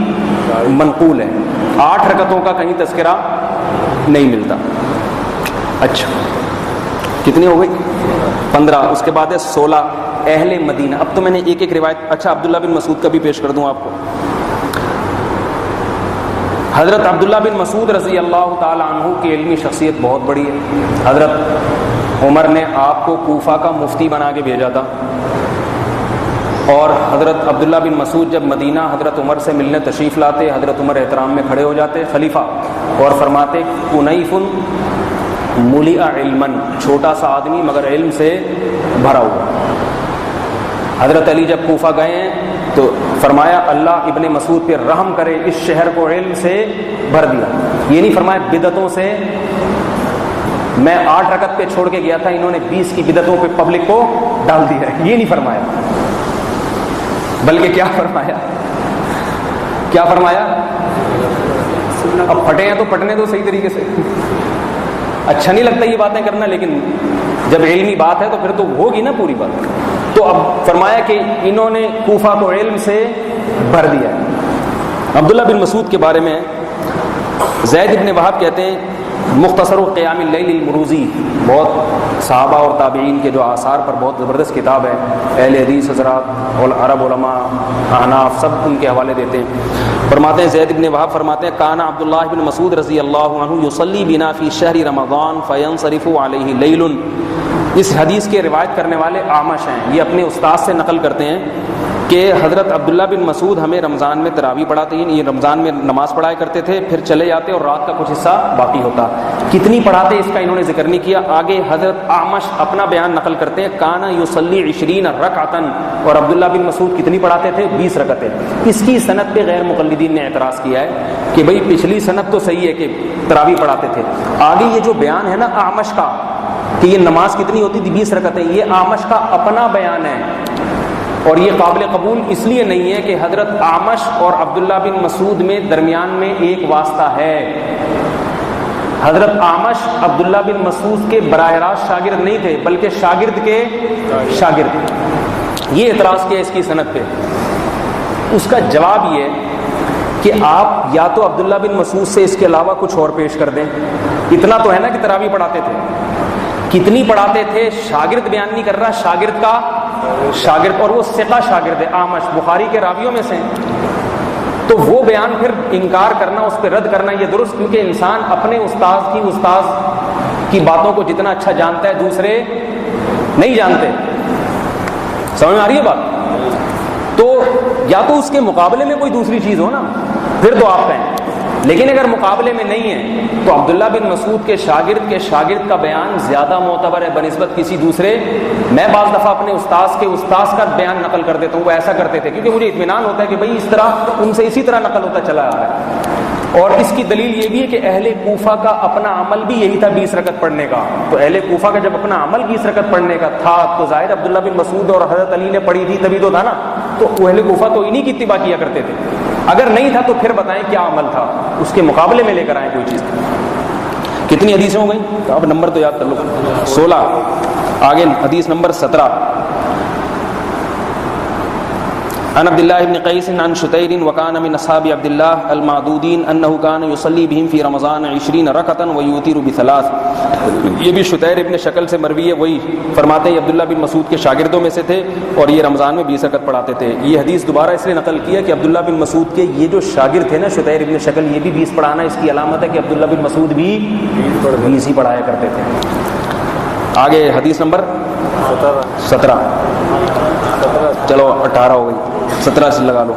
Speaker 1: منقول ہے. 8 رکعتوں کا کہیں تذکرہ نہیں ملتا. اچھا کتنی ہو گئی؟ 15. اس کے بعد ہے 16 اہل مدینہ. اب تو میں نے ایک ایک روایت, اچھا عبداللہ بن مسعود کا بھی پیش کر دوں آپ کو. حضرت عبداللہ بن مسعود رضی اللہ تعالی عنہ کی علمی شخصیت بہت بڑی ہے. حضرت عمر نے آپ کو کوفہ کا مفتی بنا کے بھیجا تھا, اور حضرت عبداللہ بن مسعود جب مدینہ حضرت عمر سے ملنے تشریف لاتے, حضرت عمر احترام میں کھڑے ہو جاتے خلیفہ, اور فرماتے کنیف ملئ علما, چھوٹا سا آدمی مگر علم سے بھرا ہوا. حضرت علی جب کوفہ گئے ہیں تو فرمایا اللہ ابن مسعود پہ رحم کرے, اس شہر کو علم سے بھر دیا. یہ نہیں فرمایا بدعتوں سے, میں 8 رکعت پہ چھوڑ کے گیا تھا, انہوں نے 20 کی بدعتوں پہ پبلک کو ڈال دیا ہے, یہ نہیں فرمایا. بلکہ کیا فرمایا, کیا فرمایا, اب پھٹے ہیں تو پھٹنے دو صحیح طریقے سے. اچھا نہیں لگتا یہ باتیں کرنا, لیکن جب علمی بات ہے تو پھر تو ہوگی نا پوری بات. تو اب فرمایا کہ انہوں نے کوفہ کو علم سے بھر دیا ہے. عبداللہ بن مسعود کے بارے میں زید ابن وہب کہتے ہیں مختصر قیام اللیل المروزی، بہت صحابہ اور تابعین کے جو آثار پر بہت زبردست کتاب ہے، اہل حدیث حضرات اور عرب علماء احناف سب ان کے حوالے دیتے ہیں۔ فرماتے ہیں زید بن وہب فرماتے ہیں کان عبداللہ بن مسعود رضی اللہ عنہ یصلی بنا فی شہر رمضان فینصرف علیہ لیل۔ اس حدیث کے روایت کرنے والے اعمش ہیں، یہ اپنے استاد سے نقل کرتے ہیں کہ حضرت عبداللہ بن مسعود ہمیں رمضان میں تراویح پڑھاتے ہیں، یہ رمضان میں نماز پڑھایا کرتے تھے، پھر چلے جاتے اور رات کا کچھ حصہ باقی ہوتا۔ کتنی پڑھاتے اس کا انہوں نے ذکر نہیں کیا۔ آگے حضرت اعمش اپنا بیان نقل کرتے ہیں کانا یصلی 20 رکعتن، اور عبداللہ بن مسعود کتنی پڑھاتے تھے؟ 20 رکعتیں۔ اس کی سند پہ غیر مقلدین نے اعتراض کیا ہے کہ بھئی پچھلی سند تو صحیح ہے کہ تراویح پڑھاتے تھے، آگے یہ جو بیان ہے نا اعمش کا کہ یہ نماز کتنی ہوتی تھی 20 رکعتیں، یہ اعمش کا اپنا بیان ہے، اور یہ قابل قبول اس لیے نہیں ہے کہ حضرت اعمش اور عبداللہ بن مسعود میں درمیان میں ایک واسطہ ہے۔ حضرت اعمش عبداللہ بن مسعود کے براہ راست شاگرد نہیں تھے، بلکہ شاگرد کے شاگرد۔ یہ اعتراض کیا اس کی سند پہ، اس کا جواب یہ کہ آپ یا تو عبداللہ بن مسعود سے اس کے علاوہ کچھ اور پیش کر دیں۔ اتنا تو ہے نا کہ تراویح پڑھاتے تھے، کتنی پڑھاتے تھے شاگرد بیان نہیں کر رہا، شاگرد کا شاگرد، اور وہ ثقہ شاگرد ہے اعمش، بخاری کے راویوں میں سے، تو وہ بیان پھر انکار کرنا، اس پہ رد کرنا یہ درست، کیونکہ انسان اپنے استاد کی باتوں کو جتنا اچھا جانتا ہے دوسرے نہیں جانتے۔ سمجھ میں آ رہی ہے بات؟ تو یا تو اس کے مقابلے میں کوئی دوسری چیز ہو نا، پھر تو آپ کہیں، لیکن اگر مقابلے میں نہیں ہے تو عبداللہ بن مسعود کے شاگرد کا بیان زیادہ معتبر ہے بنسبت کسی دوسرے۔ میں بعض دفعہ اپنے استاذ کا بیان نقل کر دیتا ہوں، وہ ایسا کرتے تھے کیونکہ مجھے اطمینان ہوتا ہے کہ بھئی اس طرح ان سے اسی طرح نقل ہوتا چلا آ رہا ہے۔ اور اس کی دلیل یہ بھی ہے کہ اہل کوفہ کا اپنا عمل بھی یہی تھا 20 رکعت پڑھنے کا، تو اہل کوفہ کا جب اپنا عمل 20 رکعت پڑھنے کا تھا تو ظاہر عبداللہ بن مسعود اور حضرت علی نے پڑھی تھی تبھی تو تھا نا، تو اہل کوفہ تو انہی کی اتباع کیا کرتے تھے۔ اگر نہیں تھا تو پھر بتائیں کیا عمل تھا، اس کے مقابلے میں لے کر آئیں کوئی چیز۔ کتنی حدیثیں ہو گئیں؟ اب نمبر تو یاد کر لو، 16۔ آگے حدیث نمبر 17۔ عن عبد الله بن قيس عن شتير وكان من اصحاب عبد الله المعدودين انه كان يصلي بهم في رمضان 20 ركعه ويوتر بثلاث۔ یہ بھی شتیر ابن شکل سے مروی ہے، وہی فرماتے ہیں عبداللہ بن مسعود کے شاگردوں میں سے تھے اور یہ رمضان میں 20 رکعت پڑھاتے تھے۔ یہ حدیث دوبارہ اس لیے نقل کیا کہ عبداللہ بن مسعود کے یہ جو شاگرد تھے نا شتیر ابن شکل، یہ بھی 20 پڑھانا اس کی علامت ہے کہ عبداللہ بن مسعود بھی 20 ہی پڑھایا کرتے تھے۔ آگے حدیث نمبر 17، چلو 18 ہو گئی، 17 سے لگا لو۔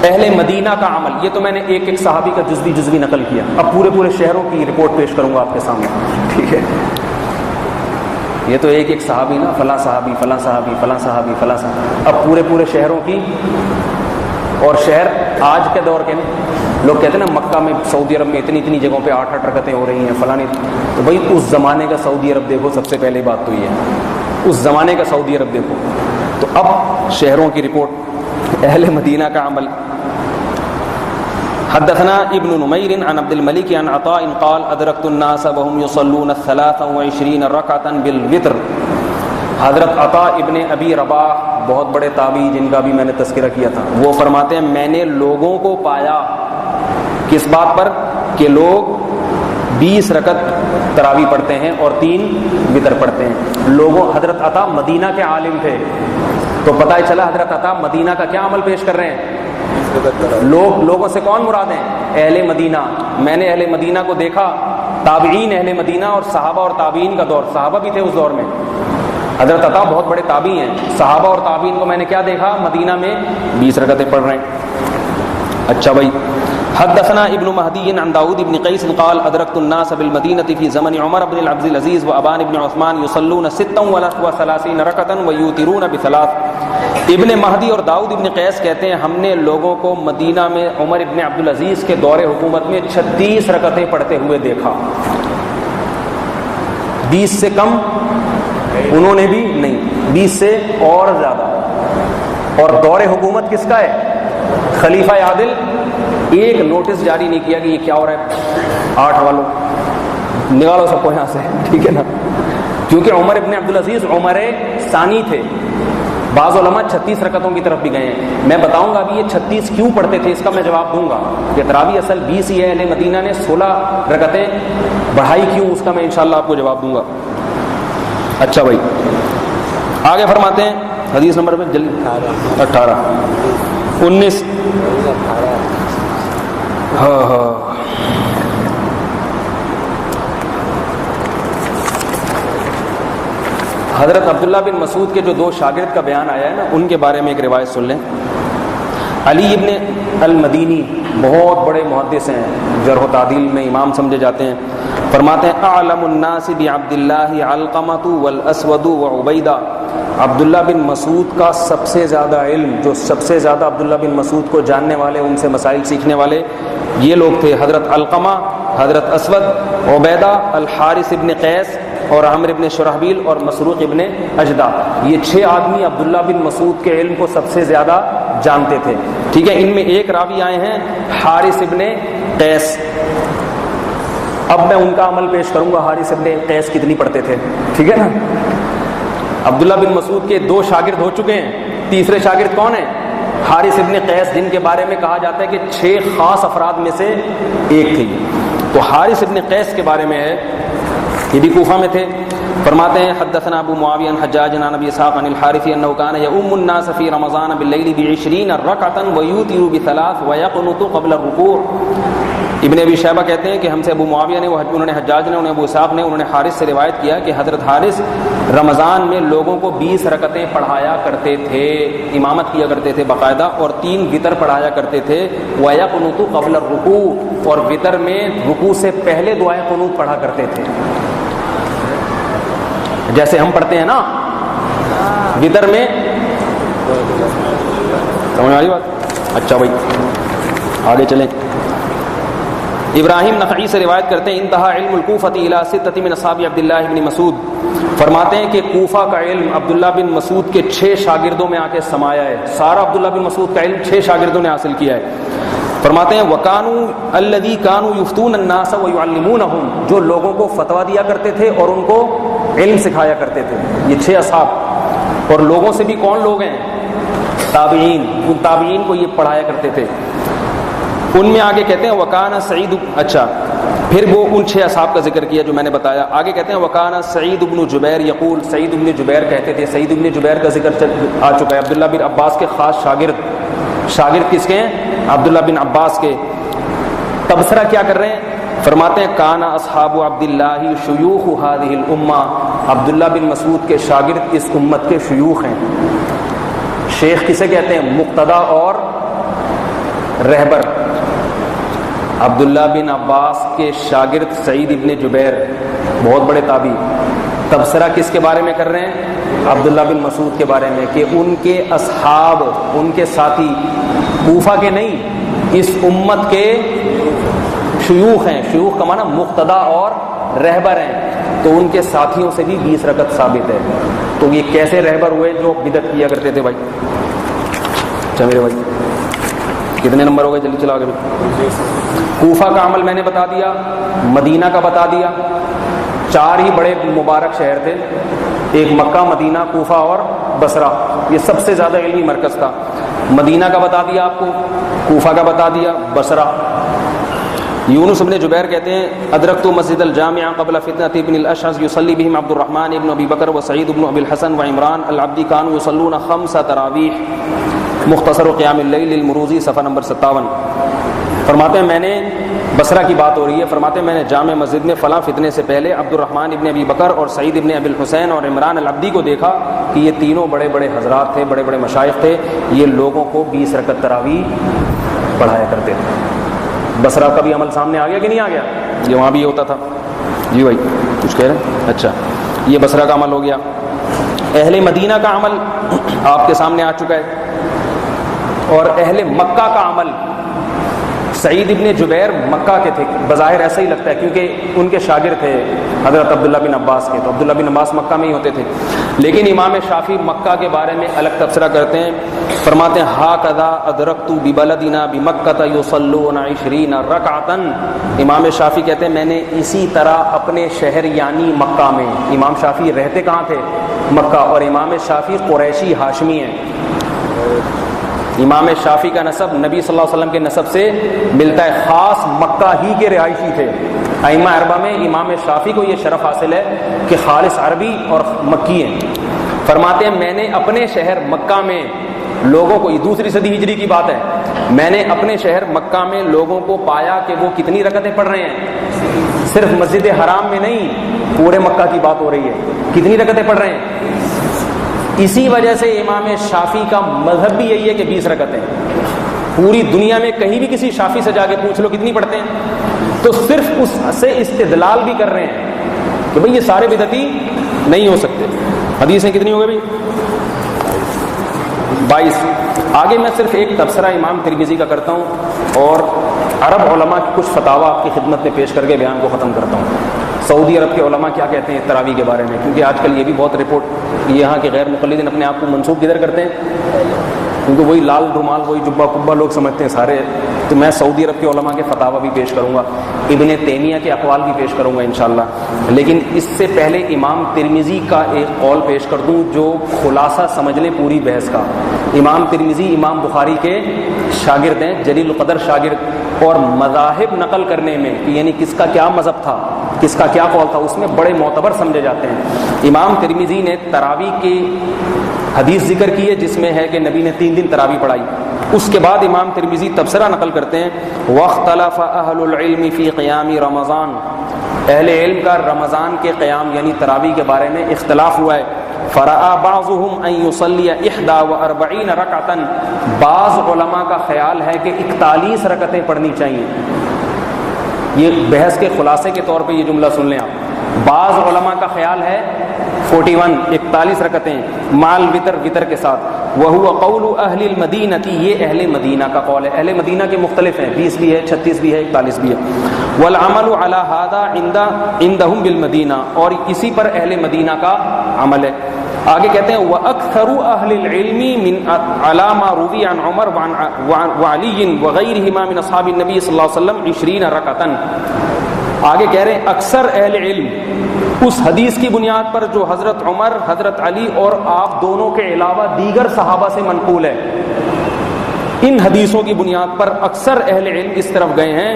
Speaker 1: اہل مدینہ کا عمل، یہ تو میں نے ایک صحابی کا جزوی نقل کیا، اب پورے شہروں کی رپورٹ پیش کروں گا آپ کے سامنے، ٹھیک ہے؟ یہ تو ایک صحابی نا، فلاں صحابی فلاں صحابی فلاں صحابی فلاں صحابی، اب پورے شہروں کی۔ اور شہر آج کے دور کے لوگ کہتے ہیں نا مکہ میں سعودی عرب میں اتنی جگہوں پہ 8 رکعتیں ہو رہی ہیں فلانی، تو بھائی اس زمانے کا سعودی عرب دیکھو، سب سے پہلے بات تو یہ ہے اس زمانے کا سعودی عرب دیکھو۔ تو اب شہروں کی رپورٹ، اہل مدینہ کا عمل۔ حدثنا ابن نمیر عن عبد الملک عن عطاء قال ادرکت الناس وهم يصلون 23 رکعتا بالوتر۔ حضرت عطاء ابن ابی رباح بہت بڑے تابعی جن کا بھی میں نے تذکرہ کیا تھا، وہ فرماتے ہیں میں نے لوگوں کو پایا کس بات پر کہ لوگ 20 رکعت تراویح پڑھتے ہیں اور 3 وتر پڑھتے ہیں۔ لوگوں، حضرت عطاء مدینہ کے عالم تھے، تو پتہ چلا حضرت عطاء مدینہ کا کیا عمل پیش کر رہے ہیں۔ لوگوں سے کون مراد ہیں؟ اہل مدینہ۔ میں نے اہل مدینہ کو دیکھا، تابعین اہل مدینہ اور صحابہ اور تابعین کا دور، صحابہ بھی تھے اس دور میں، حضرت عطاء بہت بڑے تابعی ہیں، صحابہ اور تابعین کو میں نے کیا دیکھا؟ مدینہ میں 20 رکعتیں پڑھ رہے ہیں۔ اچھا بھائی، حدثنا ابن مہدی عن داود بن قیس قال ادرکت الناس بالمدینة في زمن عمر بن العبد العزیز وابان بن عثمان يصلون 36 رکعتا ويوترون بثلاث۔ ابن مہدی اور داؤد ابن قیس کہتے ہیں ہم نے لوگوں کو مدینہ میں عمر ابن عبد العزیز کے دور حکومت میں 36 رکعتیں پڑھتے ہوئے دیکھا۔ 20 سے کم انہوں نے بھی نہیں، 20 سے اور زیادہ۔ اور دور حکومت کس کا ہے؟ خلیفہ عادل۔ ایک نوٹس جاری نہیں کیا کہ یہ کیا ہو رہا ہے، 8 والوں نکالو سب کو یہاں سے، ٹھیک ہے نا، کیونکہ عمر ابن عبد العزیز عمر ثانی تھے، بعض علماء 36 رکعتوں کی طرف بھی گئے ہیں. میں بتاؤں گا ابھی یہ 36 کیوں پڑھتے تھے, اس کا میں جواب دوں گا کہ تراویح اصل 20 ہی ہے, اہل مدینہ نے 16 رکعتیں بڑھائی کیوں, اس کا میں انشاءاللہ آپ کو جواب دوں گا. اچھا بھائی آگے فرماتے ہیں حدیث نمبر میں جلدی 18 19 حضرت عبداللہ بن مسعود کے جو 2 شاگرد کا بیان آیا ہے نا, ان کے بارے میں ایک روایت سن لیں. علی ابن المدینی بہت بڑے محدث ہیں, جرح و تعدیل میں امام سمجھے جاتے ہیں. فرماتے ہیں اعلم الناس بعبداللہ علقمۃ والاسود وعبیدہ. عبداللہ بن مسعود کا سب سے زیادہ علم, جو سب سے زیادہ عبداللہ بن مسعود کو جاننے والے, ان سے مسائل سیکھنے والے یہ لوگ تھے حضرت علقمہ, حضرت اسود, عبیدہ, الحارث ابن قیس اور عامر ابن شرحبیل اور مسروق ابن اجدع. یہ 6 آدمی عبداللہ بن مسعود کے علم کو سب سے زیادہ جانتے تھے. ٹھیک ہے, ان میں ایک راوی آئے ہیں حارث ابن قیس. اب میں ان کا عمل پیش کروں گا, حارث ابن قیس کتنی پڑھتے تھے. ٹھیک ہے نا, عبداللہ بن مسعود کے 2 شاگرد ہو چکے ہیں, تیسرے شاگرد کون ہیں؟ حارث ابن قیس, جن کے بارے میں کہا جاتا ہے کہ 6 خاص افراد میں سے ایک تھی. تو حارث ابن قیس کے بارے میں ہے, یہ بھی کوفہ میں تھے. فرماتے ہیں حدثنا ابو معاویہ حجاج عن ابی اسحاق عن الحارث انه كان يؤم الناس في رمضان بالليل ب20 ركعه ويوتر ب3 ويقنط قبل الركوع. ابن ابی شیبہ کہتے ہیں کہ ہم سے ابو معاویہ نے, انہوں نے حجاج نے, انہیں ابو اسحاق نے, انہوں نے حارث سے روایت کیا کہ حضرت حارث رمضان میں لوگوں کو 20 رکعتیں پڑھایا کرتے تھے, امامت کیا کرتے تھے باقاعدہ, اور 3 وتر پڑھایا کرتے تھے. وَيَقْنُتُ قَبْلَ الرُّكُوعِ, اور وتر میں رکوع سے پہلے دعائے قنوت پڑھا کرتے تھے, جیسے ہم پڑھتے ہیں نا وتر میں. سمجھ آئی بات؟ اچھا بھائی آگے چلیں. ابراہیم نخعی سے روایت کرتے ہیں انتہا علم الکوفۃ الی 6 من اصحاب عبداللہ بن مسعود. فرماتے ہیں کہ کوفہ کا علم عبداللہ بن مسعود کے 6 شاگردوں میں آ کے سمایا ہے. سارا عبداللہ بن مسعود کا علم 6 شاگردوں نے حاصل کیا ہے. فرماتے ہیں وَكَانُوا الَّذِي كَانُوا يُفْتُونَ النَّاسَ وَيُعَلِّمُونَهُم, جو لوگوں کو فتویٰ دیا کرتے تھے اور ان کو علم سکھایا کرتے تھے. یہ 6 اصحاب, اور لوگوں سے بھی کون لوگ ہیں؟ تابعین. ان تابعین کو یہ پڑھایا کرتے تھے. ان میں آگے کہتے ہیں وکانا سعید, اچھا پھر وہ ان 6 اصحاب کا ذکر کیا جو میں نے بتایا. آگے کہتے ہیں وکانا سعید بن جبیر یقول, سعید بن جبیر کہتے تھے. سعید بن جبیر کا ذکر آ چکا ہے, عبداللہ بن عباس کے خاص شاگرد. شاگرد کس کے ہیں؟ عبداللہ بن عباس کے. تبصرہ کیا کر رہے ہیں؟ فرماتے ہیں کانا اصحاب عبداللہ شیوخ هذه الامہ, عبداللہ بن مسعود کے شاگرد اس امت کے شیوخ ہیں. شیخ کسے کہتے ہیں؟ مقتدا اور رہبر. عبداللہ بن عباس کے شاگرد سعید ابن جبیر بہت بڑے تابعی. تبصرہ کس کے بارے میں کر رہے ہیں؟ عبداللہ بن مسعود کے بارے میں, کہ ان کے اصحاب, ان کے ساتھی کوفہ کے نہیں, اس امت کے شیوخ ہیں. شیوخ کا معنی مقتدا اور رہبر ہیں, تو ان کے ساتھیوں سے بھی 20 رکعت ثابت ہے. تو یہ کیسے رہبر ہوئے جو بدعت کیا کرتے تھے؟ بھائی اچھا میرے بھائی کتنے نمبر ہو گئے؟ جلدی چلا کے. کوفہ کا عمل میں نے بتا دیا, مدینہ کا بتا دیا. 4 ہی بڑے مبارک شہر تھے, ایک مکہ, مدینہ, کوفہ اور بصرہ. یہ سب سے زیادہ علمی مرکز تھا. مدینہ کا بتا دیا آپ کو, کوفہ کا بتا دیا, بصرہ. یونس بن جبیر کہتے ہیں ادرکت مسجد الجامع قبل فتنة ابن الاشعث يصلي بهم عبد الرحمن ابن ابی بکر وسعید ابن ابی الحسن وعمران العبدی كانوا يصلون 5 تراویح. مختصر قیام اللیل المروزی صفحہ نمبر 57. فرماتے ہیں میں نے, بصرہ کی بات ہو رہی ہے, فرماتے ہیں میں نے جامع مسجد میں فلاں فتنے سے پہلے عبد الرحمن ابن ابی بکر اور سعید ابن ابی الحسین اور عمران العبدی کو دیکھا کہ یہ تینوں بڑے بڑے حضرات تھے, بڑے بڑے مشائخ تھے. یہ لوگوں کو 20 رکعت تراویح پڑھایا کرتے تھے. بصرہ کا بھی عمل سامنے آ گیا کہ نہیں آ گیا؟ یہ وہاں بھی ہوتا تھا. جی بھائی کچھ کہہ رہے ہیں؟ اچھا یہ بصرہ کا عمل ہو گیا. اہل مدینہ کا عمل آپ کے سامنے آ چکا ہے, اور اہل مکہ کا عمل سعید ابن جبیر مکہ کے تھے، بظاہر ایسا ہی لگتا ہے کیونکہ ان کے شاگرد تھے حضرت عبداللہ بن عباس کے، تو عبداللہ بن عباس مکہ میں ہی ہوتے تھے، لیکن امام شافعی مکہ کے بارے میں الگ تبصرہ کرتے ہیں، فرماتے ہیں ہاکذا ادرکت ببلدنا بمکہ یصلون 20 رکعۃ۔ امام شافعی کہتے ہیں میں نے اسی طرح اپنے شہر یعنی مکہ میں، امام شافعی رہتے کہاں تھے؟ مکہ، اور امام شافعی قریشی ہاشمی ہیں، امام شافعی کا نسب نبی صلی اللہ علیہ وسلم کے نسب سے ملتا ہے، خاص مکہ ہی کے رہائشی تھے۔ ائمہ اربعہ میں امام شافعی کو یہ شرف حاصل ہے کہ خالص عربی اور مکی ہیں۔ فرماتے ہیں میں نے اپنے شہر مکہ میں لوگوں کو، یہ دوسری صدی ہجری کی بات ہے، میں نے اپنے شہر مکہ میں لوگوں کو پایا کہ وہ کتنی رکعتیں پڑھ رہے ہیں، صرف مسجد حرام میں نہیں، پورے مکہ کی بات ہو رہی ہے، کتنی رکعتیں پڑھ رہے ہیں۔ اسی وجہ سے امام شافعی کا مذہب بھی یہی ہے کہ 20 رکعتیں، پوری دنیا میں کہیں بھی کسی شافعی سے جا کے پوچھ لو کتنی پڑھتے ہیں، تو صرف اس سے استدلال بھی کر رہے ہیں کہ بھئی یہ سارے بدعتی نہیں ہو سکتے۔ حدیثیں کتنی ہو گئی بھائی؟ 22۔ آگے میں صرف ایک تبصرہ امام ترمذی کا کرتا ہوں اور عرب علماء کی کچھ فتاوی آپ کی خدمت میں پیش کر کے بیان کو ختم کرتا ہوں۔ سعودی عرب کے علماء کیا کہتے ہیں تراویح کے بارے میں، کیونکہ آج کل یہ بھی بہت رپورٹ، یہاں کے غیر مقلدین اپنے آپ کو منسوب کدھر کرتے ہیں، کیونکہ وہی لال رومال وہی جبہ کبا لوگ سمجھتے ہیں سارے، تو میں سعودی عرب کے علماء کے فتاوی بھی پیش کروں گا، ابن تیمیہ کے اقوال بھی پیش کروں گا انشاءاللہ، لیکن اس سے پہلے امام ترمذی کا ایک قول پیش کر دوں جو خلاصہ سمجھ لیں پوری بحث کا۔ امام ترمذی امام بخاری کے شاگرد ہیں، جلیل القدر شاگرد، اور مذاہب نقل کرنے میں کہ یعنی کس کا کیا مذہب تھا، کس کا کیا قول تھا، اس میں بڑے معتبر سمجھے جاتے ہیں۔ امام ترمذی نے تراویح کی حدیث ذکر کی ہے جس میں ہے کہ نبی نے 3 دن تراویح پڑھائی، اس کے بعد امام ترمذی تبصرہ نقل کرتے ہیں واختلف اہل العلم فی قیام رمضان، اہل علم کا رمضان کے قیام یعنی تراویح کے بارے میں اختلاف ہوا ہے۔ فرآ بعضهم ان يصلي 41 رکعۃ، بعض علماء کا خیال ہے کہ 41 رکعتیں پڑھنی چاہیے۔ یہ بحث کے خلاصے کے طور پہ یہ جملہ سن لیں آپ، بعض علماء کا خیال ہے 41 رکعتیں مال وطر کے ساتھ، وہو قول اہل المدینہ، یہ اہل مدینہ کا قول ہے، اہل مدینہ کے مختلف ہیں، 20 بھی ہے، 36 بھی ہے، 41 بھی ہے، والعمل علی ھذا عندهم بالمدینہ، اور اسی پر اہل مدینہ کا عمل ہے۔ آگے کہتے ہیں وَأَكْثَرُ أَهْلِ الْعِلْمِ مِنْ عَلَى مَا رُوِيَ عَنْ عُمَرَ وَعَلِيٍّ وَغَيْرِهِمَا مِنْ أَصْحَابِ النَّبِيِّ صلی اللہ علیہ وسلم 20 رکعۃ۔ آگے کہہ رہے ہیں اکثر اہل علم اس حدیث کی بنیاد پر جو حضرت عمر، حضرت علی اور آپ دونوں کے علاوہ دیگر صحابہ سے منقول ہے، ان حدیثوں کی بنیاد پر اکثر اہل علم اس طرف گئے ہیں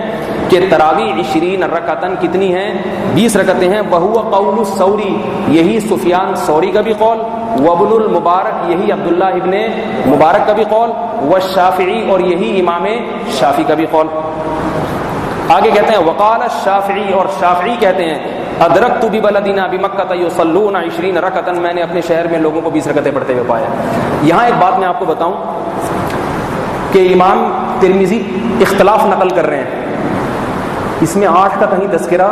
Speaker 1: کہ تراویح 20 رکعتن کتنی ہیں؟ 20 رکعتیں ہیں۔ وہو قول الثوری، یہی سفیان ثوری کا بھی قول، وابن المبارک، یہی عبداللہ ابن مبارک کا بھی قول، والشافعی، اور یہی امام شافعی کا بھی قول۔ آگے کہتے ہیں وقال الشافعی، اور شافعی کہتے ہیں ادرکت ببلدنا بمکہ یصلون 20 رکعۃ، میں نے اپنے شہر میں لوگوں کو 20 رکعتیں پڑھتے ہوئے پایا۔ یہاں ایک بات میں آپ کو بتاؤں کہ امام ترمذی اختلاف نقل کر رہے ہیں، اس میں 8 کا کہیں تذکرہ،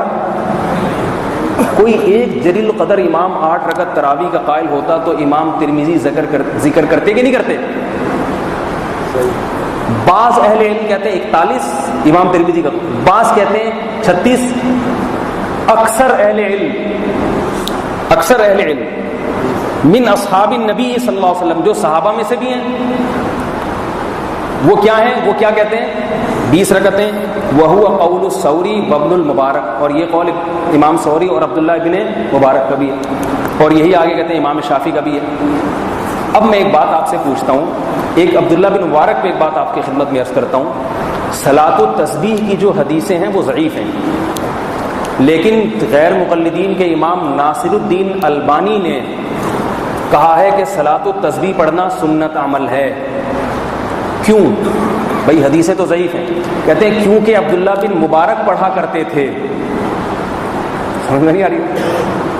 Speaker 1: کوئی ایک جلیل القدر امام 8 رکعت تراویح کا قائل ہوتا تو امام ترمذی ذکر کرتے کہ نہیں کرتے؟ بعض اہل علم کہتے ہیں 41 امام ترمذی کا، بعض کہتے ہیں 36۔ اکثر اہل علم من اصحاب النبی صلی اللہ علیہ وسلم، جو صحابہ میں سے بھی ہیں، وہ کیا ہیں؟ وہ کیا کہتے ہیں؟ 20 رکعتیں۔ وہو قول الثوری وابن المبارک، اور یہ قول امام ثوری اور عبداللہ ابن مبارک کا بھی ہے، اور یہی آگے کہتے ہیں امام شافعی کا بھی ہے۔ اب میں ایک بات آپ سے پوچھتا ہوں، ایک عبداللہ بن مبارک پہ ایک بات آپ کی خدمت میں عرض کرتا ہوں، صلاۃ التسبیح کی جو حدیثیں ہیں وہ ضعیف ہیں، لیکن غیر مقلدین کے امام ناصر الدین البانی نے کہا ہے کہ صلاۃ التسبیح پڑھنا سنت عمل ہے۔ کیوں؟ بھائی حدیثیں تو ضعیف ہیں، کہتے ہیں کیونکہ عبداللہ بن مبارک پڑھا کرتے تھے۔ سمجھ میں نہیں آ رہی؟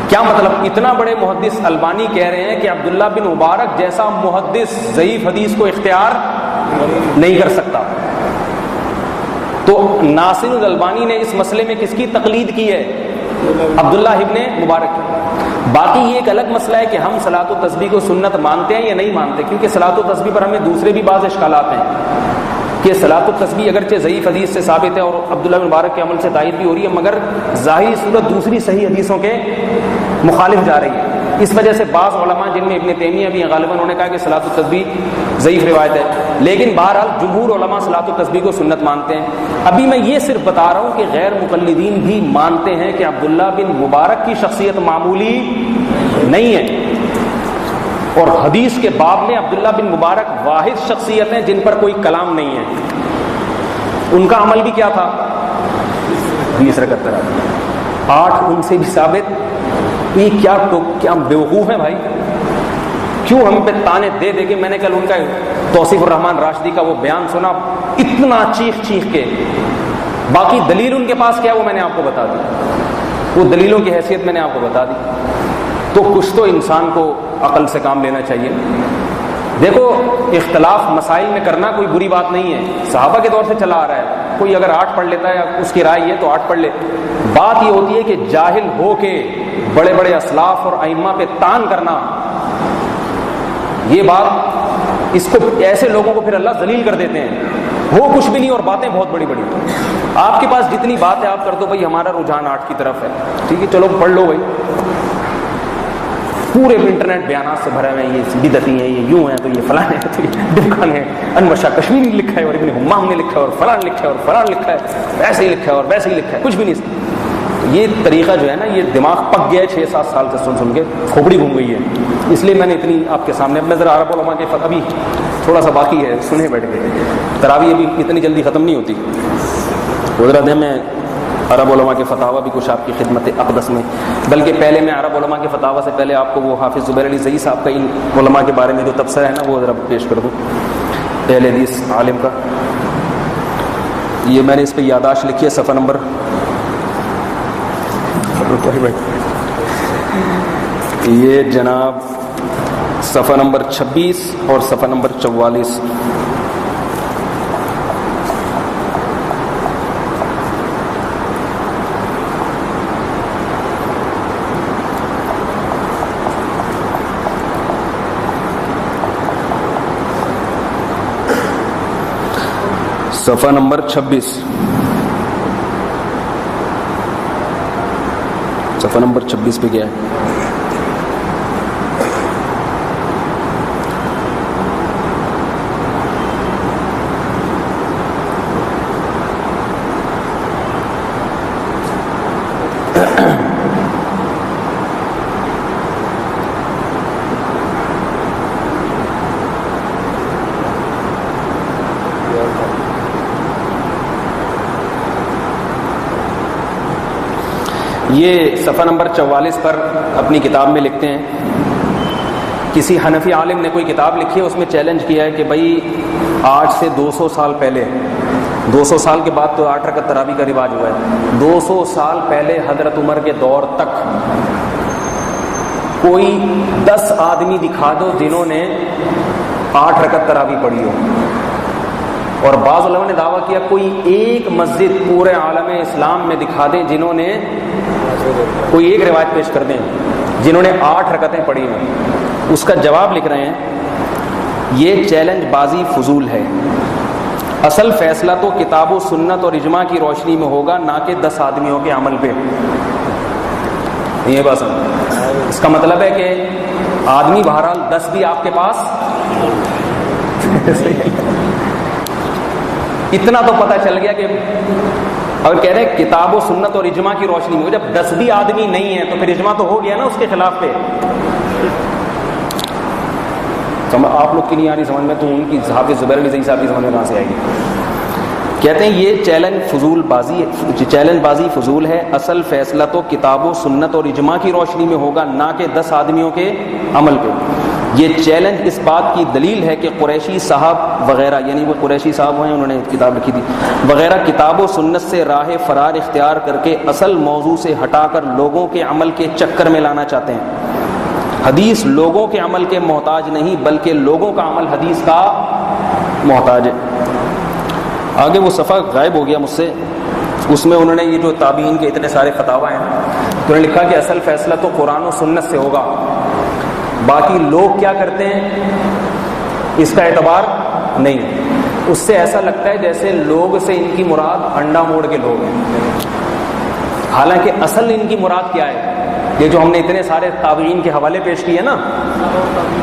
Speaker 1: کیا مطلب؟ اتنا بڑے محدث البانی کہہ رہے ہیں کہ عبداللہ بن مبارک جیسا محدث ضعیف حدیث کو اختیار نہیں کر سکتا۔ تو ناصر الالبانی نے اس مسئلے میں کس کی تقلید کی ہے؟ عبداللہ ابن مبارک کی۔ باقی یہ ایک الگ مسئلہ ہے کہ ہم صلاۃ و تسبیح کو سنت مانتے ہیں یا نہیں مانتے، کیونکہ صلاۃ و تسبیح پر ہمیں دوسرے بھی بعض اشکالات ہیں۔ کہ صلاۃ التسبیح اگرچہ ضعیف حدیث سے ثابت ہے اور عبداللہ بن مبارک کے عمل سے تائید بھی ہو رہی ہے، مگر ظاہری صورت دوسری صحیح حدیثوں کے مخالف جا رہی ہے۔ اس وجہ سے بعض علماء جن میں ابن تیمیہ بھی غالباً انہوں نے کہا کہ صلاۃ التسبیح ضعیف روایت ہے، لیکن بہرحال جمہور علماء صلاۃ التسبیح کو سنت مانتے ہیں۔ ابھی میں یہ صرف بتا رہا ہوں کہ غیر مقلدین بھی مانتے ہیں کہ عبداللہ بن مبارک کی شخصیت معمولی نہیں ہے، اور حدیث کے باب میں عبداللہ بن مبارک واحد شخصیت ہیں جن پر کوئی کلام نہیں ہے۔ ان کا عمل بھی کیا تھا؟ 20 رکعت تراویح، 8 ان سے بھی ثابت۔ یہ کیا ہم بیوقوف ہیں بھائی؟ کیوں ہم پہ تانے دے دے کے؟ میں نے کل ان کا توصیف الرحمن راشدی کا وہ بیان سنا، اتنا چیخ چیخ کے، باقی دلیل ان کے پاس کیا وہ میں نے آپ کو بتا دی، وہ دلیلوں کی حیثیت میں نے آپ کو بتا دی۔ تو کچھ تو انسان کو عقل سے کام لینا چاہیے۔ دیکھو، اختلاف مسائل میں کرنا کوئی بری بات نہیں ہے، صحابہ کے دور سے چلا آ رہا ہے۔ کوئی اگر 8 پڑھ لیتا ہے، اس کی رائے یہ تو 8 پڑھ لے۔ بات یہ ہوتی ہے کہ جاہل ہو کے بڑے بڑے اسلاف اور ائمہ پہ تان کرنا، یہ بات، اس کو ایسے لوگوں کو پھر اللہ ذلیل کر دیتے ہیں۔ ہو کچھ بھی نہیں اور باتیں بہت بڑی بڑی۔ آپ کے پاس جتنی بات ہے آپ کر دو بھائی، ہمارا رجحان 8 کی طرف ہے، ٹھیک ہے چلو پڑھ لو بھائی۔ پورے انٹرنیٹ بیانات سے بھرا ہوئے ہیں، یہ بدعتی ہیں، یہ یوں ہیں، تو یہ فلاں ہے، تو یہ ڈمکان ہے، انور شاہ کشمیری نے لکھا ہے اور ابن حمام نے لکھا ہے اور فلاں لکھا ہے اور فلاں لکھا ہے، ایسے ہی لکھا ہے اور ویسے ہی لکھا ہے، کچھ بھی نہیں۔ یہ طریقہ جو ہے نا، یہ دماغ پک گیا ہے 6-7 سال سے سن کے، کھوپڑی گھوم گئی ہے۔ اس لیے میں نے اتنی آپ کے سامنے، اب میں ذرا عرب علماء کے ابھی تھوڑا سا باقی ہے، سنے بیٹھ گئے۔ تراویح ابھی اتنی جلدی ختم نہیں ہوتی، حضرت میں عرب علماء کے فتاوی بھی کچھ آپ کی خدمت اقدس میں، بلکہ پہلے میں عرب علماء کے فتاوی سے پہلے آپ کو وہ حافظ زبیر علی زئی صاحب کا ان علماء کے بارے میں جو تبصرہ ہے نا، وہ ذرا پیش کر دوں، اہل حدیث عالم کا۔ یہ میں نے اس پہ یادداشت لکھی ہے، صفحہ نمبر یہ جناب صفحہ نمبر 26 اور صفحہ نمبر 44۔ صفحہ نمبر 26، صفحہ نمبر 26 پہ کیا ہے؟ یہ صفحہ نمبر 44 پر اپنی کتاب میں لکھتے ہیں، کسی حنفی عالم نے کوئی کتاب لکھی ہے، اس میں چیلنج کیا ہے کہ بھائی آج سے 200 سال پہلے، 200 سال کے بعد تو 8 رکعت تراویح کا رواج ہوا ہے، 200 سال پہلے حضرت عمر کے دور تک کوئی 10 آدمی دکھا دو جنہوں نے 8 رکعت تراویح پڑھی ہو۔ اور بعض علماء نے دعویٰ کیا کوئی ایک مسجد پورے عالم اسلام میں دکھا دیں جنہوں نے، کوئی ایک روایت پیش کر دیں جنہوں نے 8 رکعتیں پڑھی ہیں۔ اس کا جواب لکھ رہے ہیں، یہ چیلنج بازی فضول ہے، اصل فیصلہ تو کتاب و سنت اور اجماع کی روشنی میں ہوگا، نہ کہ 10 آدمیوں کے عمل پہ۔ یہ بات اس کا مطلب ہے کہ آدمی بہرحال 10 بھی آپ کے پاس اتنا تو پتہ چل گیا کہ اگر کہہ رہے کتاب و سنت اور اجماع کی روشنی میں، جب 10 بھی آدمی نہیں ہے تو پھر اجماع تو ہو گیا نا اس کے خلاف پہ۔ آپ لوگ کی نہیں آ رہی سمجھ میں، تو ان کی حافظ زبیر علی زئی صاحب کی سمجھ میں کہاں سے آئے گی؟ کہتے ہیں یہ چیلنج بازی فضول ہے، اصل فیصلہ تو کتاب و سنت اور اجماع کی روشنی میں ہوگا، نہ کہ 10 آدمیوں کے عمل پہ۔ یہ چیلنج اس بات کی دلیل ہے کہ قریشی صاحب وغیرہ، یعنی وہ قریشی صاحب ہیں، انہوں نے کتاب لکھی تھی وغیرہ، کتاب و سنت سے راہ فرار اختیار کر کے اصل موضوع سے ہٹا کر لوگوں کے عمل کے چکر میں لانا چاہتے ہیں۔ حدیث لوگوں کے عمل کے محتاج نہیں، بلکہ لوگوں کا عمل حدیث کا محتاج ہے۔ آگے وہ صفحہ غائب ہو گیا مجھ سے، اس میں انہوں نے یہ جو تابعین کے اتنے سارے فتاوی ہیں، انہوں نے لکھا کہ اصل فیصلہ تو قرآن و سنت سے ہوگا، باقی لوگ کیا کرتے ہیں اس کا اعتبار نہیں۔ اس سے ایسا لگتا ہے جیسے لوگ سے ان کی مراد انڈا موڑ کے لوگ ہیں، حالانکہ اصل ان کی مراد کیا ہے؟ یہ جو ہم نے اتنے سارے تابعین کے حوالے پیش کیے نا،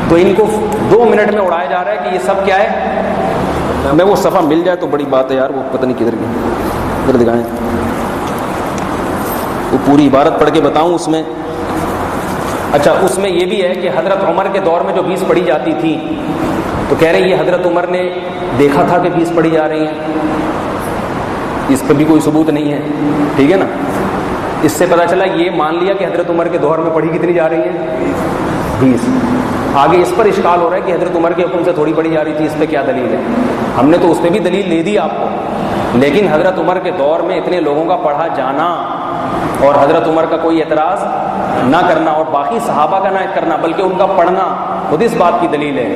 Speaker 1: تو ان کو 2 منٹ میں اڑایا جا رہا ہے کہ یہ سب کیا ہے. میں وہ صفحہ مل جائے تو بڑی بات ہے یار، وہ پتہ نہیں کدھر گئی، ادھر دکھائیں، وہ پوری عبارت پڑھ کے بتاؤں اس میں. اچھا، اس میں یہ بھی ہے کہ حضرت عمر کے دور میں جو 20 پڑھی جاتی تھی، تو کہہ رہے ہیں یہ حضرت عمر نے دیکھا تھا کہ 20 پڑھی جا رہی ہیں، اس پہ بھی کوئی ثبوت نہیں ہے، ٹھیک ہے نا. اس سے پتہ چلا یہ مان لیا کہ حضرت عمر کے دور میں پڑھی کتنی جا رہی ہے؟ 20. آگے اس پر اشکال ہو رہا ہے کہ حضرت عمر کے حکم سے تھوڑی پڑھی جا رہی تھی، اس پہ کیا دلیل ہے؟ ہم نے تو اس پہ بھی دلیل دے دی آپ کو، لیکن حضرت عمر کے دور میں اتنے لوگوں کا پڑھا جانا اور حضرت عمر کا کوئی اعتراض نہ کرنا اور باقی صحابہ کا نہ کرنا بلکہ ان کا پڑھنا، خود اس بات کی دلیل ہے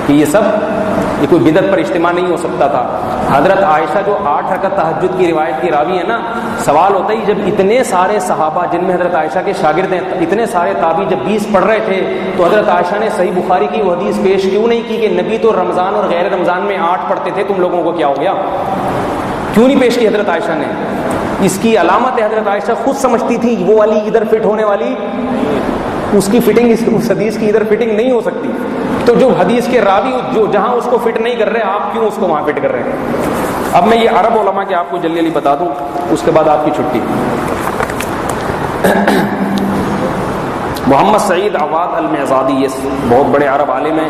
Speaker 1: کہ یہ کوئی بدعت پر اجتماع نہیں ہو سکتا تھا. حضرت عائشہ جو 8 رکعت تہجد کی روایت کی راوی ہے نا، سوال ہوتا ہی جب اتنے سارے صحابہ جن میں حضرت عائشہ کے شاگرد ہیں، اتنے سارے تابعی جب 20 پڑھ رہے تھے تو حضرت عائشہ نے صحیح بخاری کی وہ حدیث پیش کیوں نہیں کی کہ نبی تو رمضان اور غیر رمضان میں 8 پڑھتے تھے، تم لوگوں کو کیا ہو گیا؟ کیوں نہیں پیش کی حضرت عائشہ نے؟ اس کی علامت ہے حضرت عائشہ خود سمجھتی تھی وہ والی ادھر فٹ ہونے والی، اس کی فٹنگ اس حدیث کی ادھر فٹنگ نہیں ہو سکتی. تو جو حدیث کے راوی جو جہاں اس کو فٹ نہیں کر رہے، آپ کیوں اس کو وہاں فٹ کر رہے ہیں؟ اب میں یہ عرب علماء کے آپ کو جلدی جلدی بتا دوں، اس کے بعد آپ کی چھٹی. محمد سعید عواد المعزادی، یہ بہت بڑے عرب عالم ہیں.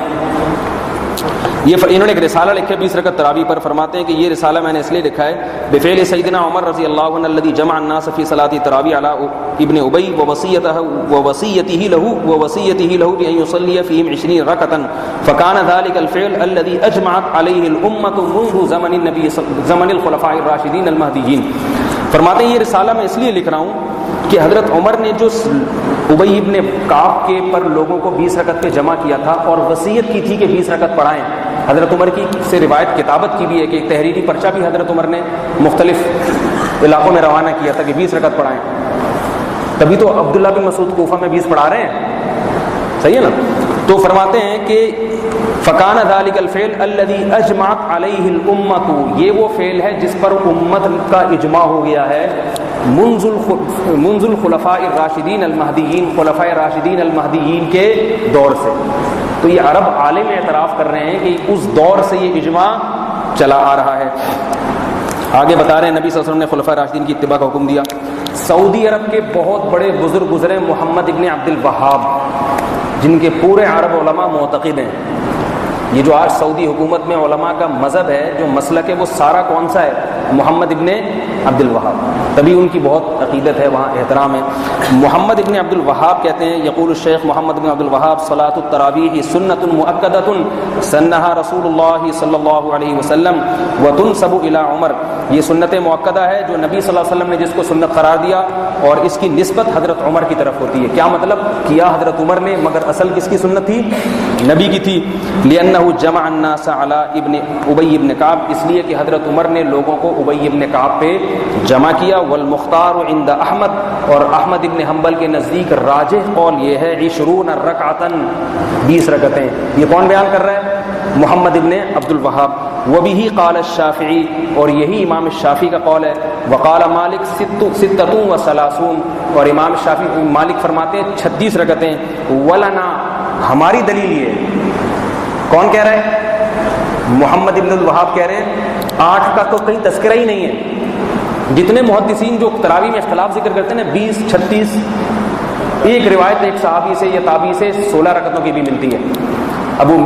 Speaker 1: انہوں نے ایک رسالہ لکھا 20 رکعت تراویح پر. فرماتے ہیں کہ یہ رسالہ میں نے اس لیے لکھا ہے بفعل سیدنا عمر رضی اللہ عنہ الذي جمع الناس في صلاة التراویح على ابن ابی ووصیته له بأن يصلي فيهم 20 ركعة فكان ذلك الفعل الذي اجمعت عليه الامة منذ زمن النبي زمن الخلفاء الراشدین المہدیین. فرماتے ہیں یہ رسالہ میں اس لیے لکھ رہا ہوں کہ حضرت عمر نے جو ابی ابن کعب کے پر لوگوں کو 20 رکعت پہ جمع کیا تھا اور وصیت کی تھی کہ 20 رکعت پڑھائیں. حضرت عمر کی سے روایت کتابت کی بھی ہے کہ ایک تحریری پرچہ بھی حضرت عمر نے مختلف علاقوں میں روانہ کیا تھا کہ 20 رکعت پڑھائیں. تبھی تو عبداللہ بن مسعود کوفہ میں 20 پڑھا رہے ہیں، صحیح ہے نا. تو فرماتے ہیں کہ فکان ذلك الفعل الذي اجمعت عليه الامه، یہ وہ فعل ہے جس پر امت کا اجماع ہو گیا ہے منذ الخلفاء الراشدین المہدیین، خلفاء راشدین المہدیین کے دور سے. تو یہ عرب عالم اعتراف کر رہے ہیں کہ اس دور سے یہ اجماع چلا آ رہا ہے. آگے بتا رہے ہیں نبی صلی اللہ علیہ وسلم نے خلفاء راشدین کی اتباع کا حکم دیا. سعودی عرب کے بہت بڑے بزرگ گزرے محمد ابن عبد الوہاب، جن کے پورے عرب علماء معتقد ہیں. یہ جو آج سعودی حکومت میں علماء کا مذہب ہے، جو مسلک ہے، وہ سارا کون سا ہے؟ محمد ابن عبد الوہاب. تبھی ان کی بہت عقیدت ہے، وہاں احترام ہے. محمد ابن عبد الوہاب کہتے ہیں یقول الشیخ محمد ابن عبد الوہاب صلاۃ التراویح سنت مؤکدۃ سنہا رسول اللہ صلی اللہ علیہ وسلم وتنسب الی عمر. یہ سنت مؤکدہ ہے جو نبی صلی اللہ علیہ وسلم نے جس کو سنت قرار دیا اور اس کی نسبت حضرت عمر کی طرف ہوتی ہے. کیا مطلب؟ کیا حضرت عمر نے، مگر اصل کس کی سنت تھی؟ نبی کی تھی. لأنہ جمع الناس علی ابن ابی ابن کعب، اس لیے کہ حضرت عمر نے لوگوں کو ابی ابن کعب پہ جمع کیا. والمختار عند احمد، اور احمد ابن حنبل کے نزدیک راجح قول یہ ہے 20 رکعتاً، 20 رکعتیں. یہ کون بیان کر رہا ہے؟ محمد ابن عبد الوہاب. وبہ قال الشافعی، اور یہی امام الشافعی کا قول ہے. وقال مالک 36 اور امام شافعی مالک فرماتے ہیں 36 رکعتیں. ولنا، ہماری دلیل یہ ہے. کون کہہ رہا ہے؟ محمد ابن الوہاب کہہ رہے ہیں 8 کا تو کہیں تذکرہ ہی نہیں ہے. جتنے محدثین جو تراویح میں اختلاف ذکر کرتے ہیں نا 20 36، ایک روایت ایک صحابی سے یا تابعی سے 16 رکعتوں کی بھی ملتی ہے. ابو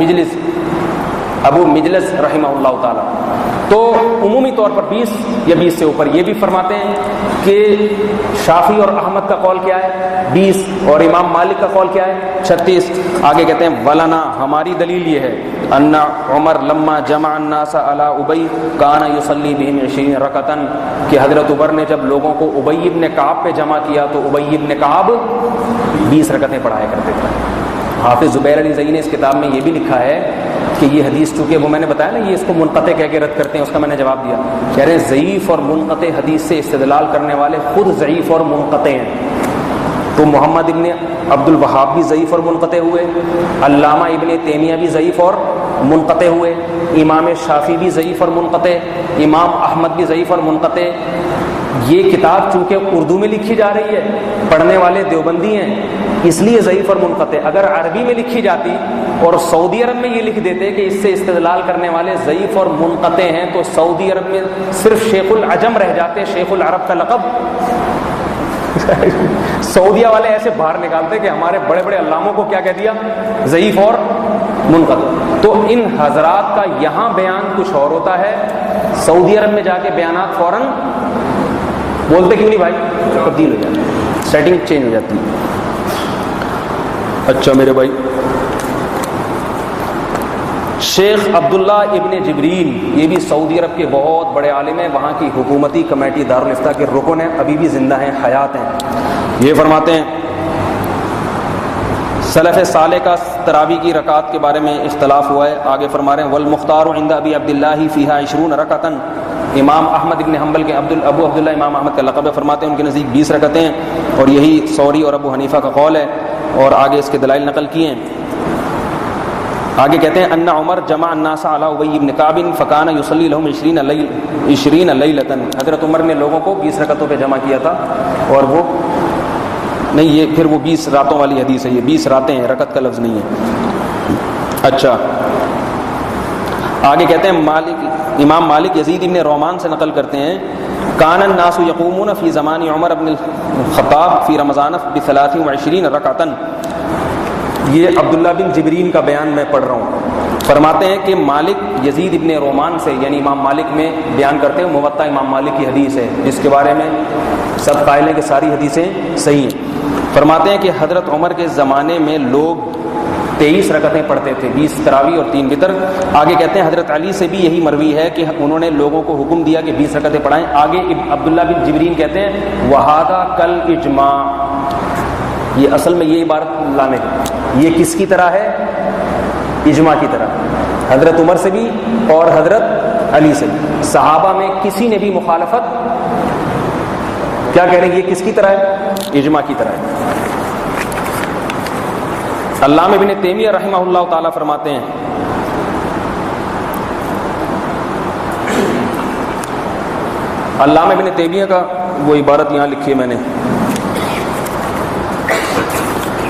Speaker 1: مجلس رحمہ اللہ تعالی. تو عمومی طور پر 20 یا 20 سے اوپر. یہ بھی فرماتے ہیں کہ شافعی اور احمد کا قول کیا ہے؟ 20. اور امام مالک کا قول کیا ہے؟ 36. آگے کہتے ہیں ولنا، ہماری دلیل یہ ہے ان عمر لما جمع الناس علی ابی کان یصلی بہم 20 رکعتاً، کہ حضرت عمر نے جب لوگوں کو ابی ابن کعب پہ جمع کیا تو ابی ابن کعب 20 رکعتیں پڑھایا کرتے تھے. حافظ زبیر علی زئی نے اس کتاب میں یہ بھی لکھا ہے کہ یہ حدیث چونکہ وہ میں نے بتایا نا یہ اس کو منقطع کہہ کے رد کرتے ہیں، اس کا میں نے جواب دیا. کہہ رہے ہیں ضعیف اور منقطع حدیث سے استدلال کرنے والے خود ضعیف اور منقطع ہیں. تو محمد ابن عبد الوہاب بھی ضعیف اور منقطع ہوئے، علامہ ابن تیمیہ بھی ضعیف اور منقطع ہوئے. امام شافعی بھی ضعیف اور منقطع، امام احمد بھی ضعیف اور منقطع۔ یہ کتاب چونکہ اردو میں لکھی جا رہی ہے، پڑھنے والے دیوبندی ہیں، اس لیے ضعیف اور منقطع۔ اگر عربی میں لکھی جاتی اور سعودی عرب میں یہ لکھ دیتے کہ اس سے استدلال کرنے والے ضعیف اور منقطع ہیں، تو سعودی عرب میں صرف شیخ العجم رہ جاتے، شیخ العرب کا لقب سعودیہ والے ایسے باہر نکالتے کہ ہمارے بڑے بڑے علاموں کو کیا کہہ دیا، ضعیف اور منقطع۔ تو ان حضرات کا یہاں بیان کچھ اور ہوتا ہے، سعودی عرب میں جا کے بیانات فوراً بولتے کیوں نہیں بھائی، تبدیل ہو جاتی، سیٹنگ چینج ہو جاتی ہے۔ اچھا میرے بھائی، شیخ عبداللہ ابن جبرین یہ بھی سعودی عرب کے بہت بڑے عالم ہیں، وہاں کی حکومتی کمیٹی دارالفتہ کے رکن ہیں، ابھی بھی زندہ ہیں، حیات ہیں۔ یہ فرماتے ہیں سلف صالح کا تراویح کی رکعات کے بارے میں اختلاف ہوا ہے، آگے فرما رہے ہیں والمختار عند ابی عبداللہ فیہا 20 رکعۃ۔ امام احمد ابن حنبل کے ابو عبداللہ امام احمد کا لقب ہے، فرماتے ہیں ان کے نزدیک 20 رکعتیں ہیں، اور یہی ثوری اور ابو حنیفہ کا قول ہے، اور آگے اس کے دلائل نقل کیے ہیں۔ آگے کہتے ہیں ان عمر جمع الناس علی ابی بن کعب فکان یصلی لهم 20 لیلۃ۔ حضرت عمر نے لوگوں کو 20 رکعتوں پہ جمع کیا تھا، اور وہ نہیں، یہ پھر وہ 20 راتوں والی حدیث ہے، یہ 20 راتیں ہیں، رکعت کا لفظ نہیں ہے۔ اچھا آگے کہتے ہیں امام مالک یزید ابن رومان سے نقل کرتے ہیں کان الناس یقومون فی زمان عمر بن الخطاب فی رمضان ب23 رکعۃ۔ یہ عبداللہ بن جبرین کا بیان میں پڑھ رہا ہوں، فرماتے ہیں کہ مالک یزید ابن رومان سے، یعنی امام مالک میں بیان کرتے ہیں، موطا امام مالک کی حدیث ہے جس کے بارے میں سب قائل ہیں کہ ساری حدیثیں صحیح ہیں۔ فرماتے ہیں کہ حضرت عمر کے زمانے میں لوگ 23 رکعتیں پڑھتے تھے، 20 تراویح اور 3 وتر۔ آگے کہتے ہیں حضرت علی سے بھی یہی مروی ہے کہ انہوں نے لوگوں کو حکم دیا کہ 20 رکعتیں پڑھائیں۔ آگے عبداللہ بن جبرین کہتے ہیں وہذا کل اجماع، یہ اصل میں یہ عبارت لانے کی، یہ کس کی طرح ہے، اجماع کی طرح، حضرت عمر سے بھی اور حضرت علی سے بھی، صحابہ میں کسی نے بھی مخالفت، کیا کہہ رہے ہیں، یہ کس کی طرح ہے، اجماع کی طرح ہے۔ علامہ ابن تیمیہ رحمہ اللہ تعالی فرماتے ہیں علامہ ابن تیمیہ کا وہ عبارت یہاں لکھی ہے میں نے،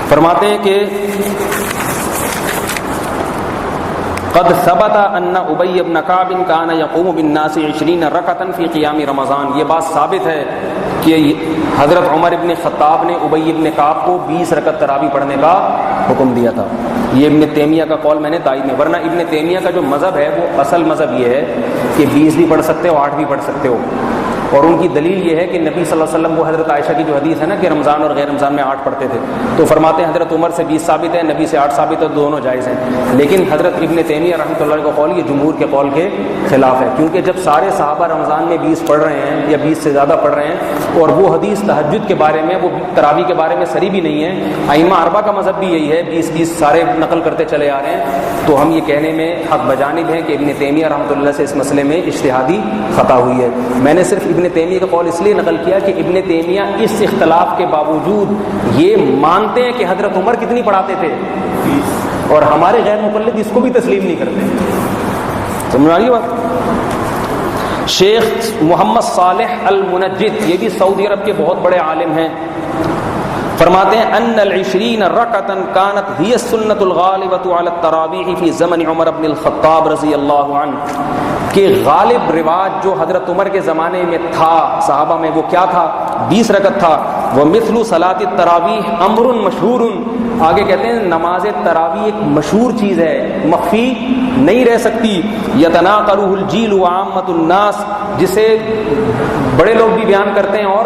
Speaker 1: فرماتے ہیں کہ قد ثبت ان ابی بن کعب کان یقوم بالناس 20 رکعۃ فی قیام رمضان۔ یہ بات ثابت ہے کہ حضرت عمر ابن خطاب نے ابی ابن کعب کو 20 رکعت تراویح پڑھنے کا حکم دیا تھا۔ یہ ابن تیمیہ کا قول میں نے تائید میں، ورنہ ابن تیمیہ کا جو مذہب ہے وہ اصل مذہب یہ ہے کہ 20 بھی پڑھ سکتے ہو، 8 بھی پڑھ سکتے ہو، اور ان کی دلیل یہ ہے کہ نبی صلی اللہ علیہ وسلم، وہ حضرت عائشہ کی جو حدیث ہے نا کہ رمضان اور غیر رمضان میں 8 پڑھتے تھے، تو فرماتے ہیں حضرت عمر سے 20 ثابت ہے، نبی سے 8 ثابت ہے، دونوں جائز ہیں۔ لیکن حضرت ابن تیمیہ رحمۃ اللہ کا قول یہ جمہور کے قول کے خلاف ہے، کیونکہ جب سارے صحابہ رمضان میں 20 پڑھ رہے ہیں یا 20 سے زیادہ پڑھ رہے ہیں، اور وہ حدیث تہجد کے بارے میں، وہ تراویح کے بارے میں صریح بھی نہیں ہے، ائمہ اربعہ کا مذہب بھی یہی ہے، 20 سارے نقل کرتے چلے آ رہے ہیں، تو ہم یہ کہنے میں حق بجانب ہیں کہ ابن تیمیہ رحمۃ اللہ سے اس مسئلے میں اجتہادی خطا ہوئی ہے۔ میں نے صرف ابن تیمیہ کا قول اس لیے نقل کیا کہ ابن تیمیہ اس اختلاف کے باوجود یہ مانتے ہیں کہ حضرت عمر کتنی پڑھاتے تھے، اور ہمارے غیر مقلد اس کو بھی تسلیم نہیں کرتے۔ سمجھ آ رہی بات؟ شیخ محمد صالح المنجد یہ بھی سعودی عرب کے بہت بڑے عالم ہیں، فرماتے ہیں ان 20 رکعۃ كانت هي السنة الغالبة على التراويح في زمن عمر بن الخطاب رضی اللہ عنہ، کہ غالب رواج جو حضرت عمر کے زمانے میں تھا صحابہ میں، وہ کیا تھا، 20 رکعت تھا۔ ومثل صلاۃ التراویح امر مشہور، آگے کہتے ہیں نماز تراویح ایک مشہور چیز ہے، مخفی نہیں رہ سکتی، یتناقلہ الجیل وعامۃ الناس، جسے بڑے لوگ بھی بیان کرتے ہیں اور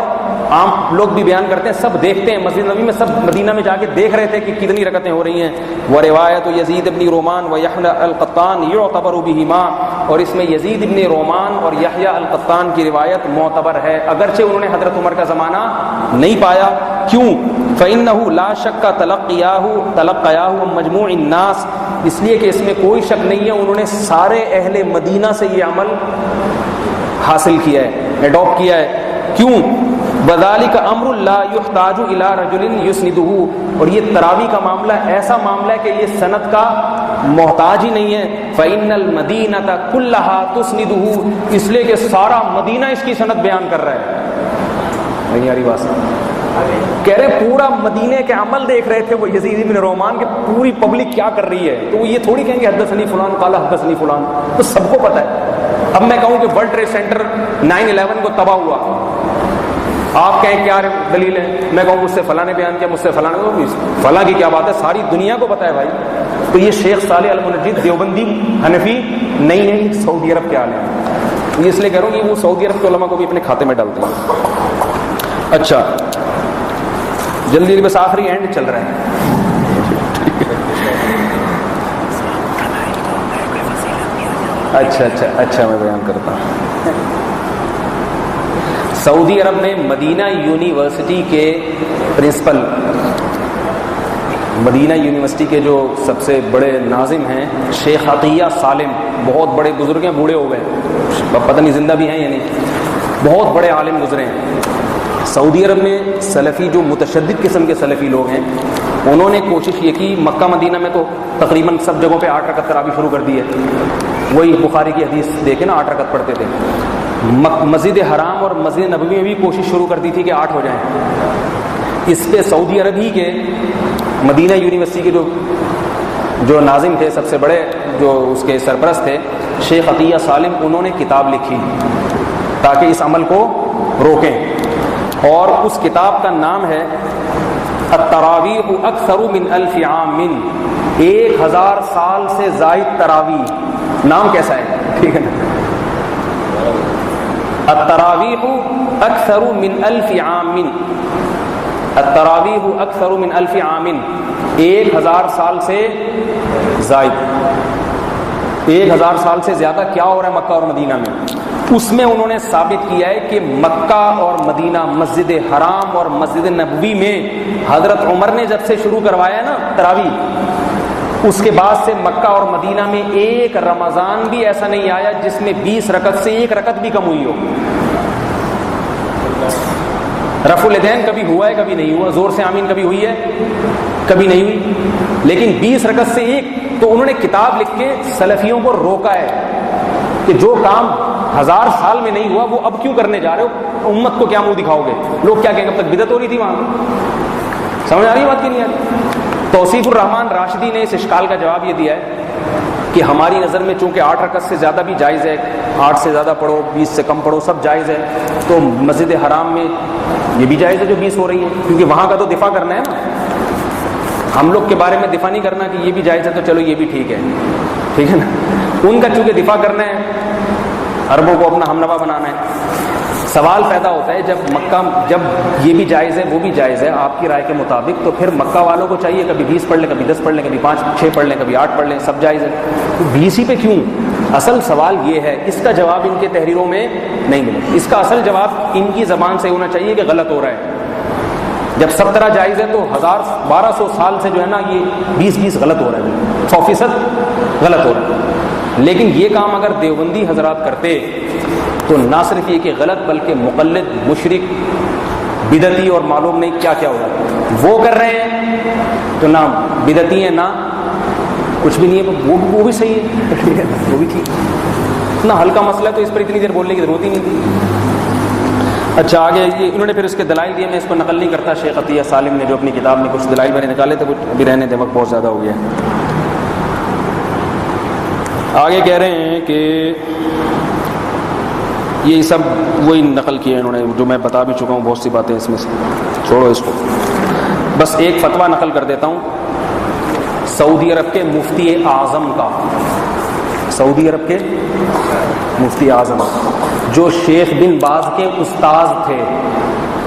Speaker 1: عام لوگ بھی بیان کرتے ہیں، سب دیکھتے ہیں، مسجد نبی میں سب مدینہ میں جا کے دیکھ رہے تھے کہ کتنی رکعتیں ہو رہی ہیں۔ وروایت یزید ابن رومان و یحییٰ القطان یعتبر بہما، اور اس میں یزید ابن رومان اور یحییٰ القطان کی روایت معتبر ہے، اگرچہ انہوں نے حضرت عمر کا زمانہ نہیں پایا۔ کیوں؟ فإنه لا شک تلقیاہ مجموع الناس، اس لیے کہ اس میں کوئی شک نہیں ہے انہوں نے سارے اہل مدینہ سے یہ عمل حاصل کیا ہے، ایڈاپٹ کیا ہے۔ کیوں؟ وذالک امر لا یحتاج الی رجل یسندہ، اور یہ تراویح کا معاملہ ایسا معاملہ ہے کہ یہ سند کا محتاج ہی نہیں ہے. فإن المدینۃ کلھا تسندہ، اس لیے کہ سارا مدینہ اس کی سند بیان کر رہا ہے. نہیں آ رہی بات؟ کہہ رہے پورا مدینے کے عمل دیکھ رہے تھے وہ یزید بن رومان کے پوری پبلک کیا کر رہی ہے، تو وہ یہ تھوڑی کہیں گے حدثنی فلان قال حدثنی فلان، تو سب کو پتہ ہے. اب میں کہوں کہ ورلڈ ٹریڈ سینٹر 9/11 کو تباہ ہوا، آپ کہیں کیا دلیل ہے؟ میں کہوں مجھ سے فلاں نے بیان کیا، مجھ سے فلاں نے، فلاں کی کیا بات ہے، ساری دنیا کو پتہ ہے بھائی. تو یہ شیخ صالح المنجد دیوبندی حنفی نہیں ہے، سعودی عرب کے عالم ہیں. اس لیے کہہ رہا ہوں کہ وہ سعودی عرب کے علماء کو بھی اپنے کھاتے میں ڈالتے ہیں. اچھا جلدی بس آخری اینڈ چل رہا ہے. اچھا میں بیان کرتا ہوں. سعودی عرب میں مدینہ یونیورسٹی کے پرنسپل، مدینہ یونیورسٹی کے جو سب سے بڑے ناظم ہیں شیخ عطیہ سالم، بہت بڑے بزرگ ہیں، بوڑھے ہو گئے، پتہ نہیں زندہ بھی ہیں یا نہیں، بہت بڑے عالم گزرے ہیں. سعودی عرب میں سلفی جو متشدد قسم کے سلفی لوگ ہیں، انہوں نے کوشش یہ کی، مکہ مدینہ میں تو تقریباً سب جگہوں پہ 8 رکعت تراویح شروع کر دی ہے. وہی بخاری کی حدیث دیکھیں نا، 8 رکعت پڑھتے تھے. مسجد حرام اور مسجد نبوی میں بھی کوشش شروع کر دی تھی کہ 8 ہو جائیں. اس پہ سعودی عرب ہی کے مدینہ یونیورسٹی کے جو ناظم تھے، سب سے بڑے جو اس کے سرپرست تھے شیخ عطیہ سالم، انہوں نے کتاب لکھی تاکہ اس عمل کو روکیں، اور اس کتاب کا نام ہے التراویح اکثر من 1000 عام، 1000 سال سے زائد تراویح. نام کیسا ہے، ٹھیک ہے نا؟ التراویح اکثر من 1000 عام، التراویح اکثر من 1000 عام، 1000 سال سے زائد. 1000 سال سے زیادہ کیا ہو رہا ہے مکہ اور مدینہ میں؟ اس میں انہوں نے ثابت کیا ہے کہ مکہ اور مدینہ، مسجد حرام اور مسجد نبوی میں حضرت عمر نے جب سے شروع کروایا نا تراویح، اس کے بعد سے مکہ اور مدینہ میں ایک رمضان بھی ایسا نہیں آیا جس میں 20 رکعت سے 1 رکعت بھی کم ہوئی ہو. رفع الیدین کبھی ہوا ہے، کبھی نہیں ہوا. زور سے آمین کبھی ہوئی ہے، کبھی نہیں ہوئی. لیکن 20 رکعت سے 1، تو انہوں نے کتاب لکھ کے سلفیوں کو روکا ہے کہ جو کام 1000 سال میں نہیں ہوا وہ اب کیوں کرنے جا رہے ہو، امت کو کیا منہ دکھاؤ گے؟ لوگ کیا کہیں گے اب تک بدعت ہو رہی تھی وہاں. سمجھ آ رہی ہے بات کی نہیں آ رہی؟ توصیف الرحمان راشدی نے اس اشکال کا جواب یہ دیا ہے کہ ہماری نظر میں چونکہ 8 رکعت سے زیادہ بھی جائز ہے، 8 سے زیادہ پڑھو، 20 سے کم پڑھو، سب جائز ہے، تو مسجد حرام میں یہ بھی جائز ہے جو 20 ہو رہی ہے، کیونکہ وہاں کا تو دفاع کرنا ہے نا، ہم لوگ کے بارے میں دفاع نہیں کرنا کہ یہ بھی جائز ہے تو چلو یہ بھی ٹھیک ہے، ٹھیک ہے نا. ان کا چونکہ دفاع کرنا ہے، عربوں کو اپنا ہم نوا بنانا ہے. سوال پیدا ہوتا ہے جب یہ بھی جائز ہے وہ بھی جائز ہے آپ کی رائے کے مطابق، تو پھر مکہ والوں کو چاہیے کبھی 20 پڑھ لیں، کبھی 10 پڑھ لیں، کبھی 5-6 پڑھ لیں، کبھی 8 پڑھ لیں، سب جائز ہے، تو 20 ہی پہ کیوں؟ اصل سوال یہ ہے، اس کا جواب ان کے تحریروں میں نہیں ملے. اس کا اصل جواب ان کی زبان سے ہونا چاہیے کہ غلط ہو رہا ہے. جب سب طرح جائز ہے تو 1200 سال سے جو ہے نا یہ 20 غلط ہو رہا ہے، 100% غلط ہو رہا ہے. لیکن یہ کام اگر دیوبندی حضرات کرتے تو نہ صرف یہ کہ غلط بلکہ مقلد، مشرک، بدعتی اور معلوم نہیں کیا کیا ہو رہا ہے. وہ کر رہے ہیں تو نہ بدعتی ہیں نہ کچھ بھی نہیں ہے، وہ بھی صحیح ہے، وہ بھی ٹھیک. اتنا ہلکا مسئلہ تو اس پر اتنی دیر بولنے کی ضرورت ہی نہیں تھی. اچھا آگے یہ انہوں نے پھر اس کے دلائل دیے، میں اس کو نقل نہیں کرتا. شیخ عطیہ سالم نے جو اپنی کتاب میں کچھ دلائل میں نے نکالے تھے، کچھ ابھی رہنے دے، وقت بہت زیادہ ہو گیا. آگے کہہ رہے ہیں کہ یہ سب وہی نقل کیے انہوں نے جو میں بتا بھی چکا ہوں، بہت سی باتیں اس میں سے، چھوڑو اس کو. بس ایک فتویٰ نقل کر دیتا ہوں سعودی عرب کے مفتی اعظم کا، سعودی عرب کے مفتی اعظم جو شیخ بن باز کے استاذ تھے.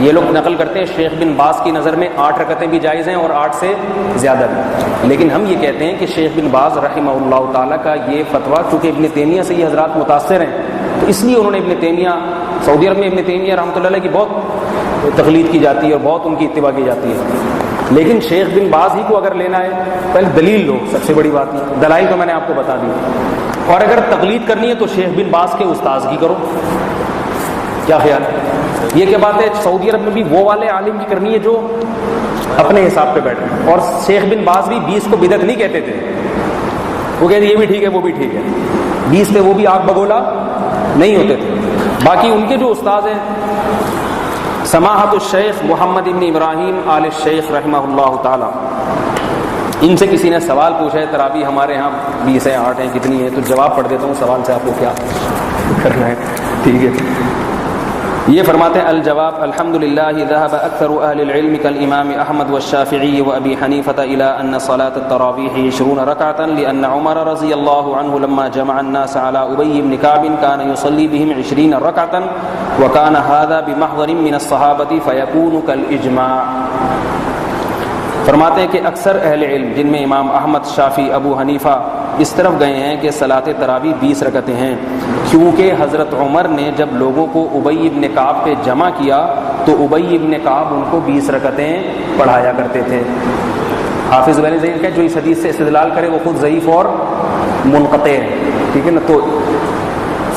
Speaker 1: یہ لوگ نقل کرتے ہیں شیخ بن باز کی نظر میں 8 رکعتیں بھی جائز ہیں اور 8 سے زیادہ بھی، لیکن ہم یہ کہتے ہیں کہ شیخ بن باز رحمہ اللہ تعالیٰ کا یہ فتویٰ چونکہ ابن تیمیہ سے یہ حضرات متاثر ہیں، تو اس لیے انہوں نے ابن تیمیہ، سعودی عرب میں ابن تیمیہ رحمۃ اللہ علیہ کی بہت تقلید کی جاتی ہے اور بہت ان کی اتباع کی جاتی ہے. لیکن شیخ بن باز ہی کو اگر لینا ہے پہلے دلیل لو، سب سے بڑی بات ہے. دلائل تو میں نے آپ کو بتا دی، اور اگر تقلید کرنی ہے تو شیخ بن باز کے استاذ کی کرو. کیا خیال ہے؟ یہ کیا بات ہے؟ سعودی عرب میں بھی وہ والے عالم کی کرنی ہے جو اپنے حساب پہ بیٹھے، اور شیخ بن باز بھی 20 کو بدعت نہیں کہتے تھے. وہ کہتے یہ بھی ٹھیک ہے وہ بھی ٹھیک ہے. 20 پہ وہ بھی آگ بگولا نہیں ہوتے تھے. باقی ان کے جو استاد ہیں سماحت الشیخ محمد ابن ابراہیم آل الشیخ رحمہ اللہ تعالی، ان سے کسی نے سوال پوچھا ہے تراویح ہمارے ہاں 20 ہے 8 ہیں کتنی ہے، تو جواب پڑھ دیتا ہوں سوال سے آپ کو کیا کرنا ہے. ٹھیک ہے، یہ فرماتے ہیں الجواب الحمدللہ ذهب اکثر اہل العلم كالامام احمد والشافعی وابی حنیفہ الى ان صلاة التراویح 20 رکعتا لان عمر رضی اللہ عنہ لما جمع الناس على ابی بن کعب كان يصلي بهم 20 رکعتا وكان هذا بمحضر من الصحابة فيكون كالاجماع. فرماتے ہیں کہ اکثر اہل علم جن میں امام احمد، شافعی، ابو حنیفہ اس طرف گئے ہیں کہ صلاۃ تراویح 20 رکعتیں ہیں، کیونکہ حضرت عمر نے جب لوگوں کو ابی ابن کعب پہ جمع کیا تو ابی ابن کعب ان کو 20 رکعتیں پڑھایا کرتے تھے. حافظ بن زین کہ جو اس حدیث سے استدلال کرے وہ خود ضعیف اور منقطع ہے. ٹھیک ہے نا، تو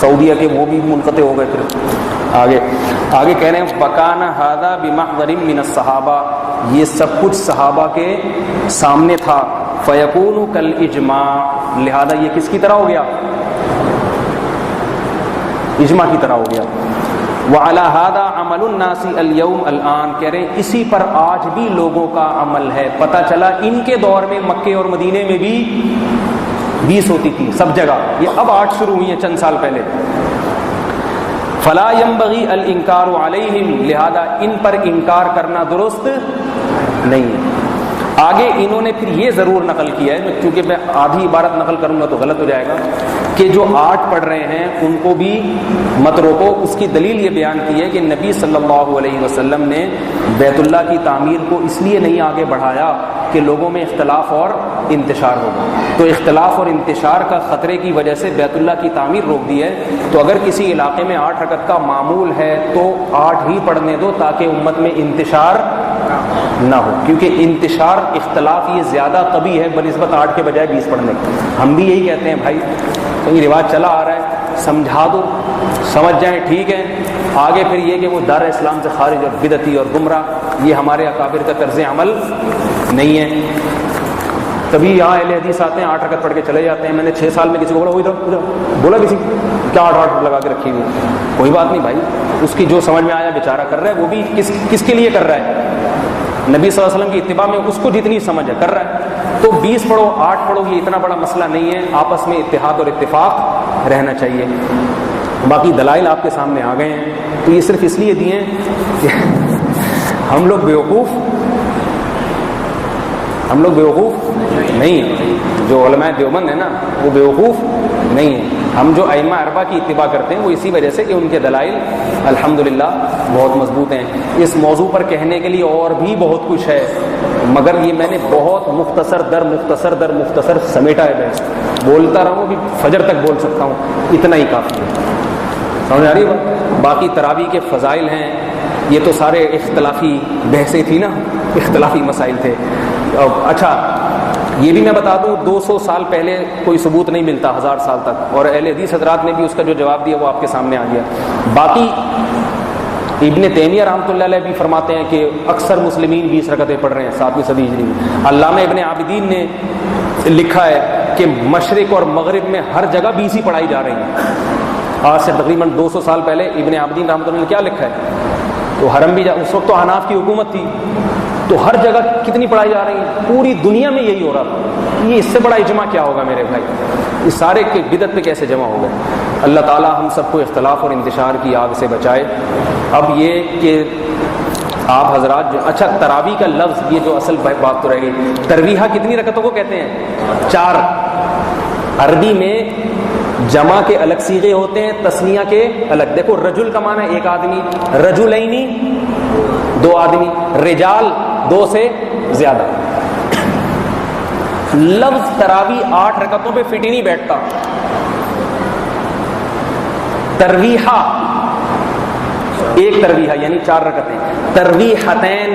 Speaker 1: سعودیہ کے وہ بھی منقطع ہو گئے. پھر آگے کہہ رہے ہیں وکان ھذا بمحضر من الصحابہ، یہ سب کچھ صحابہ کے سامنے تھا. فیکون کالاجماع، لہذا یہ کس کی طرح ہو گیا؟ اجماع کی طرح ہو گیا. وعلی ھذا عمل الناس اليوم الان، کہہ رہے ہیں اسی پر آج بھی لوگوں کا عمل ہے. پتہ چلا ان کے دور میں مکے اور مدینے میں بھی 20 ہوتی تھی سب جگہ، یہ اب 8 شروع ہوئی ہیں چند سال پہلے. فلا ينبغي الانکار علیہم، لہذا ان پر انکار کرنا درست نہیں ہے. آگے انہوں نے پھر یہ ضرور نقل کیا ہے، کیونکہ میں آدھی عبارت نقل کروں گا تو غلط ہو جائے گا، کہ جو 8 پڑھ رہے ہیں ان کو بھی مت روکو. اس کی دلیل یہ بیان کی ہے کہ نبی صلی اللہ علیہ وسلم نے بیت اللہ کی تعمیر کو اس لیے نہیں آگے بڑھایا کہ لوگوں میں اختلاف اور انتشار ہوگا. تو اختلاف اور انتشار کا خطرے کی وجہ سے بیت اللہ کی تعمیر روک دی ہے. تو اگر کسی علاقے میں 8 رکعت کا معمول ہے تو 8 ہی پڑھنے دو تاکہ امت میں انتشار نہ ہو، کیونکہ انتشار اختلاف یہ زیادہ طبیعی ہے بنسبت 8 کے بجائے 20 پڑھنے کی. ہم بھی یہی کہتے ہیں بھائی کہیں رواج چلا آ رہا ہے سمجھا دو، سمجھ جائیں ٹھیک ہے. آگے پھر یہ کہ وہ دار اسلام سے خارج اور بدعتی اور گمراہ، یہ ہمارے اکابر کا طرز عمل نہیں ہے. کبھی یہاں اہل حدیث آتے ہیں 8 رکعت پڑھ کے چلے جاتے ہیں. میں نے 6 سال میں کسی کو بولا کسی کیا 8 لگا کے رکھی ہوئی، کوئی بات نہیں بھائی، اس کی جو سمجھ میں آیا بیچارہ کر رہا ہے. وہ بھی کس کے لیے کر رہا ہے؟ نبی صلی اللہ علیہ وسلم کی اتباع میں اس کو جتنی سمجھ ہے کر رہا ہے. تو 20 پڑھو 8 پڑھو یہ اتنا بڑا مسئلہ نہیں ہے. آپس میں اتحاد اور اتفاق رہنا چاہیے. باقی دلائل آپ کے سامنے آ گئے ہیں، تو یہ صرف اس لیے دیے ہیں کہ ہم لوگ بیوقوف نہیں ہیں. جو علماء دیوبند ہیں نا وہ بیوقوف نہیں ہیں. ہم جو ائمہ اربعہ کی اتباع کرتے ہیں وہ اسی وجہ سے کہ ان کے دلائل الحمدللہ بہت مضبوط ہیں. اس موضوع پر کہنے کے لیے اور بھی بہت کچھ ہے، مگر یہ میں نے بہت مختصر سمیٹا ہے. بحث بولتا رہوں کہ فجر تک بول سکتا ہوں، اتنا ہی کافی ہے. سمجھ آ رہی ہے؟ باقی تراویح کے فضائل ہیں، یہ تو سارے اختلافی بحثیں تھی نا، اختلافی مسائل تھے. اچھا یہ بھی میں بتا دوں 200 سال پہلے کوئی ثبوت نہیں ملتا 1000 سال تک، اور اہل حدیث حضرات نے بھی اس کا جو جواب دیا وہ آپ کے سامنے آ گیا. باقی ابن تیمیہ رحمۃ اللہ علیہ بھی فرماتے ہیں کہ اکثر مسلمین 20 رکعتیں پڑھ رہے ہیں 7ویں صدی ہجری میں. علامہ ابن عابدین نے لکھا ہے کہ مشرق اور مغرب میں ہر جگہ 20 ہی پڑھائی جا رہی ہیں. آج سے تقریباً 200 سال پہلے ابن عابدین رحمۃ اللہ نے کیا لکھا ہے؟ تو حرم بھی اس وقت تو حناف کی حکومت تھی، تو ہر جگہ کتنی پڑھائی جا رہی ہے، پوری دنیا میں یہی ہو رہا تھا. یہ اس سے بڑا اجماع کیا ہوگا میرے بھائی؟ یہ سارے کے بدعت پہ کیسے جمع ہو گئے؟ اللہ تعالی ہم سب کو اختلاف اور انتشار کی آگ سے بچائے. اب یہ کہ آپ حضرات جو اچھا تراویح کا لفظ، یہ جو اصل بات تو رہ گئی، ترویحہ کتنی رکعتوں کو کہتے ہیں؟ 4. عربی میں جمع کے الگ صیغے ہوتے ہیں، تثنیہ کے الگ. دیکھو رجل کا معنی ایک آدمی، رجلینی 2 آدمی، رجال 2 سے زیادہ. لفظ تراویح 8 رکعتوں پہ فٹ ہی نہیں بیٹھتا. ترویحہ ایک ترویحہ یعنی 4 رکعتیں، ترویحتین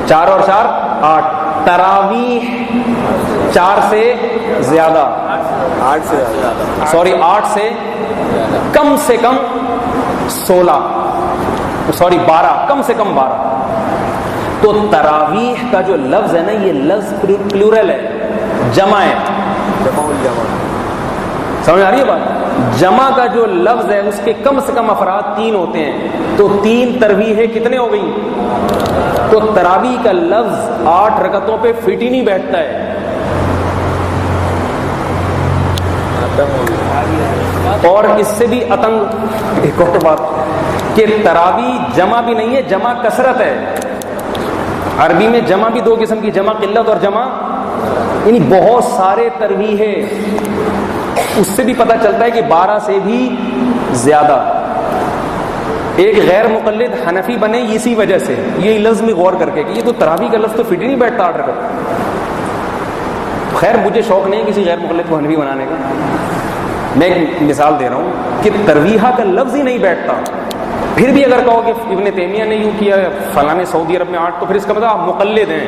Speaker 1: 4 اور 4 8. تراویح 4 سے زیادہ، 8 سے کم 16 12، کم سے کم 12. تو تراویح کا جو لفظ ہے نا یہ لفظ پلورل ہے، جمع ہے. سمجھ آ رہی ہے بات؟ جمع کا جو لفظ ہے اس کے کم سے کم افراد 3 ہوتے ہیں، تو 3 تراویحیں کتنے ہو گئی؟ تو تراویح کا لفظ 8 رکعتوں پہ فٹ ہی نہیں بیٹھتا ہے. اور اس سے بھی اتنگ ایک اور بات کہ تراویح جمع بھی نہیں ہے، جمع کثرت ہے. عربی میں جمع بھی 2 قسم کی، جمع قلت اور جمع یعنی بہت سارے تراویح ہے. اس سے بھی پتہ چلتا ہے کہ 12 سے بھی زیادہ. ایک غیر مقلد حنفی بنے اسی وجہ سے، یہ لفظ میں غور کر کے کہ یہ تو تراویح کا لفظ تو فٹ ہی نہیں بیٹھتا 8 رکعت. خیر مجھے شوق نہیں کسی غیر مقلد کو حنفی بنانے کا، میں ایک مثال دے رہا ہوں کہ ترویحہ کا لفظ ہی نہیں بیٹھتا. پھر بھی اگر کہو کہ ابن تیمیہ نے یوں کیا، فلاں نے سعودی عرب میں 8، تو پھر اس کا مطلب آپ مقلد ہیں،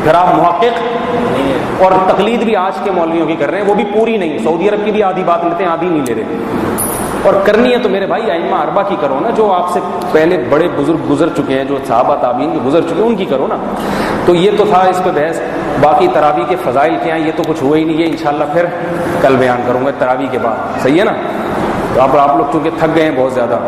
Speaker 1: پھر آپ محقق نہیں ہیں. اور تقلید بھی آج کے مولویوں کی کر رہے ہیں، وہ بھی پوری نہیں. سعودی عرب کی بھی آدھی بات لیتے ہیں، آدھی نہیں لے رہے. اور کرنی ہے تو میرے بھائی ائمہ اربعہ کی کرو نا، جو آپ سے پہلے بڑے بزرگ گزر چکے ہیں، جو صحابہ تابعین کے گزر چکے ہیں، ان کی کرو نا. تو یہ تو تھا اس پہ بحث. باقی تراویح کے فضائل کیا ہیں یہ تو کچھ ہوا ہی نہیں ہے، انشاءاللہ پھر کل بیان کروں گا تراویح کے بعد. صحیح ہے نا؟ تو آپ لوگ چونکہ تھک گئے ہیں بہت زیادہ.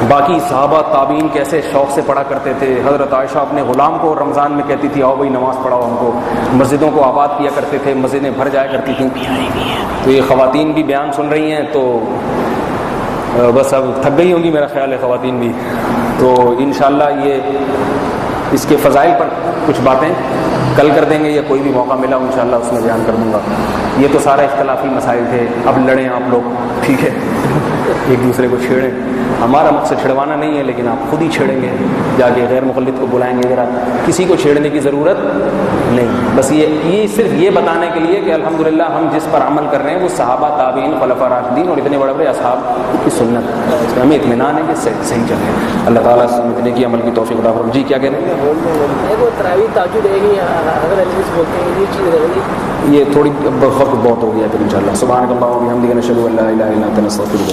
Speaker 1: باقی صحابہ تابعین کیسے شوق سے پڑھا کرتے تھے. حضرت عائشہ اپنے غلام کو رمضان میں کہتی تھی آؤ بھائی نماز پڑھاؤ ہم کو. مسجدوں کو آباد کیا کرتے تھے، مسجدیں بھر جایا کرتی تھیں. تو یہ خواتین بھی بیان سن رہی ہیں تو بس اب تھک گئی ہوں گی میرا خیال ہے خواتین بھی. تو انشاءاللہ یہ اس کے فضائل پر کچھ باتیں کل کر دیں گے، یا کوئی بھی موقع ملا انشاءاللہ اس میں بیان کر دوں گا. یہ تو سارے اختلافی مسائل تھے. اب لڑیں آپ لوگ، ٹھیک ہے، ایک دوسرے کو چھیڑیں. ہمارا مقصد چھڑوانا نہیں ہے، لیکن آپ خود ہی چھیڑیں گے جا کے، غیر مقلد کو بلائیں گے. ذرا کسی کو چھیڑنے کی ضرورت نہیں. بس یہ صرف یہ بتانے کے لیے کہ الحمدللہ ہم جس پر عمل کر رہے ہیں وہ صحابہ تابعین خلفاء راشدین اور اتنے بڑے بڑے اصحاب کی سنت ہے. اس میں ہمیں اطمینان ہے کہ صحیح چل رہے ہیں. اللہ تعالیٰ سمجھنے کی عمل کی توفیق عطا فرمائے. جی کیا کہہ رہے ہیں؟ یہ تھوڑی وقت بہت ہو گیا پھر انشاءاللہ. سبحانک اللہم و بحمدک نشہد ان لا الہ الا انت نستغفرک.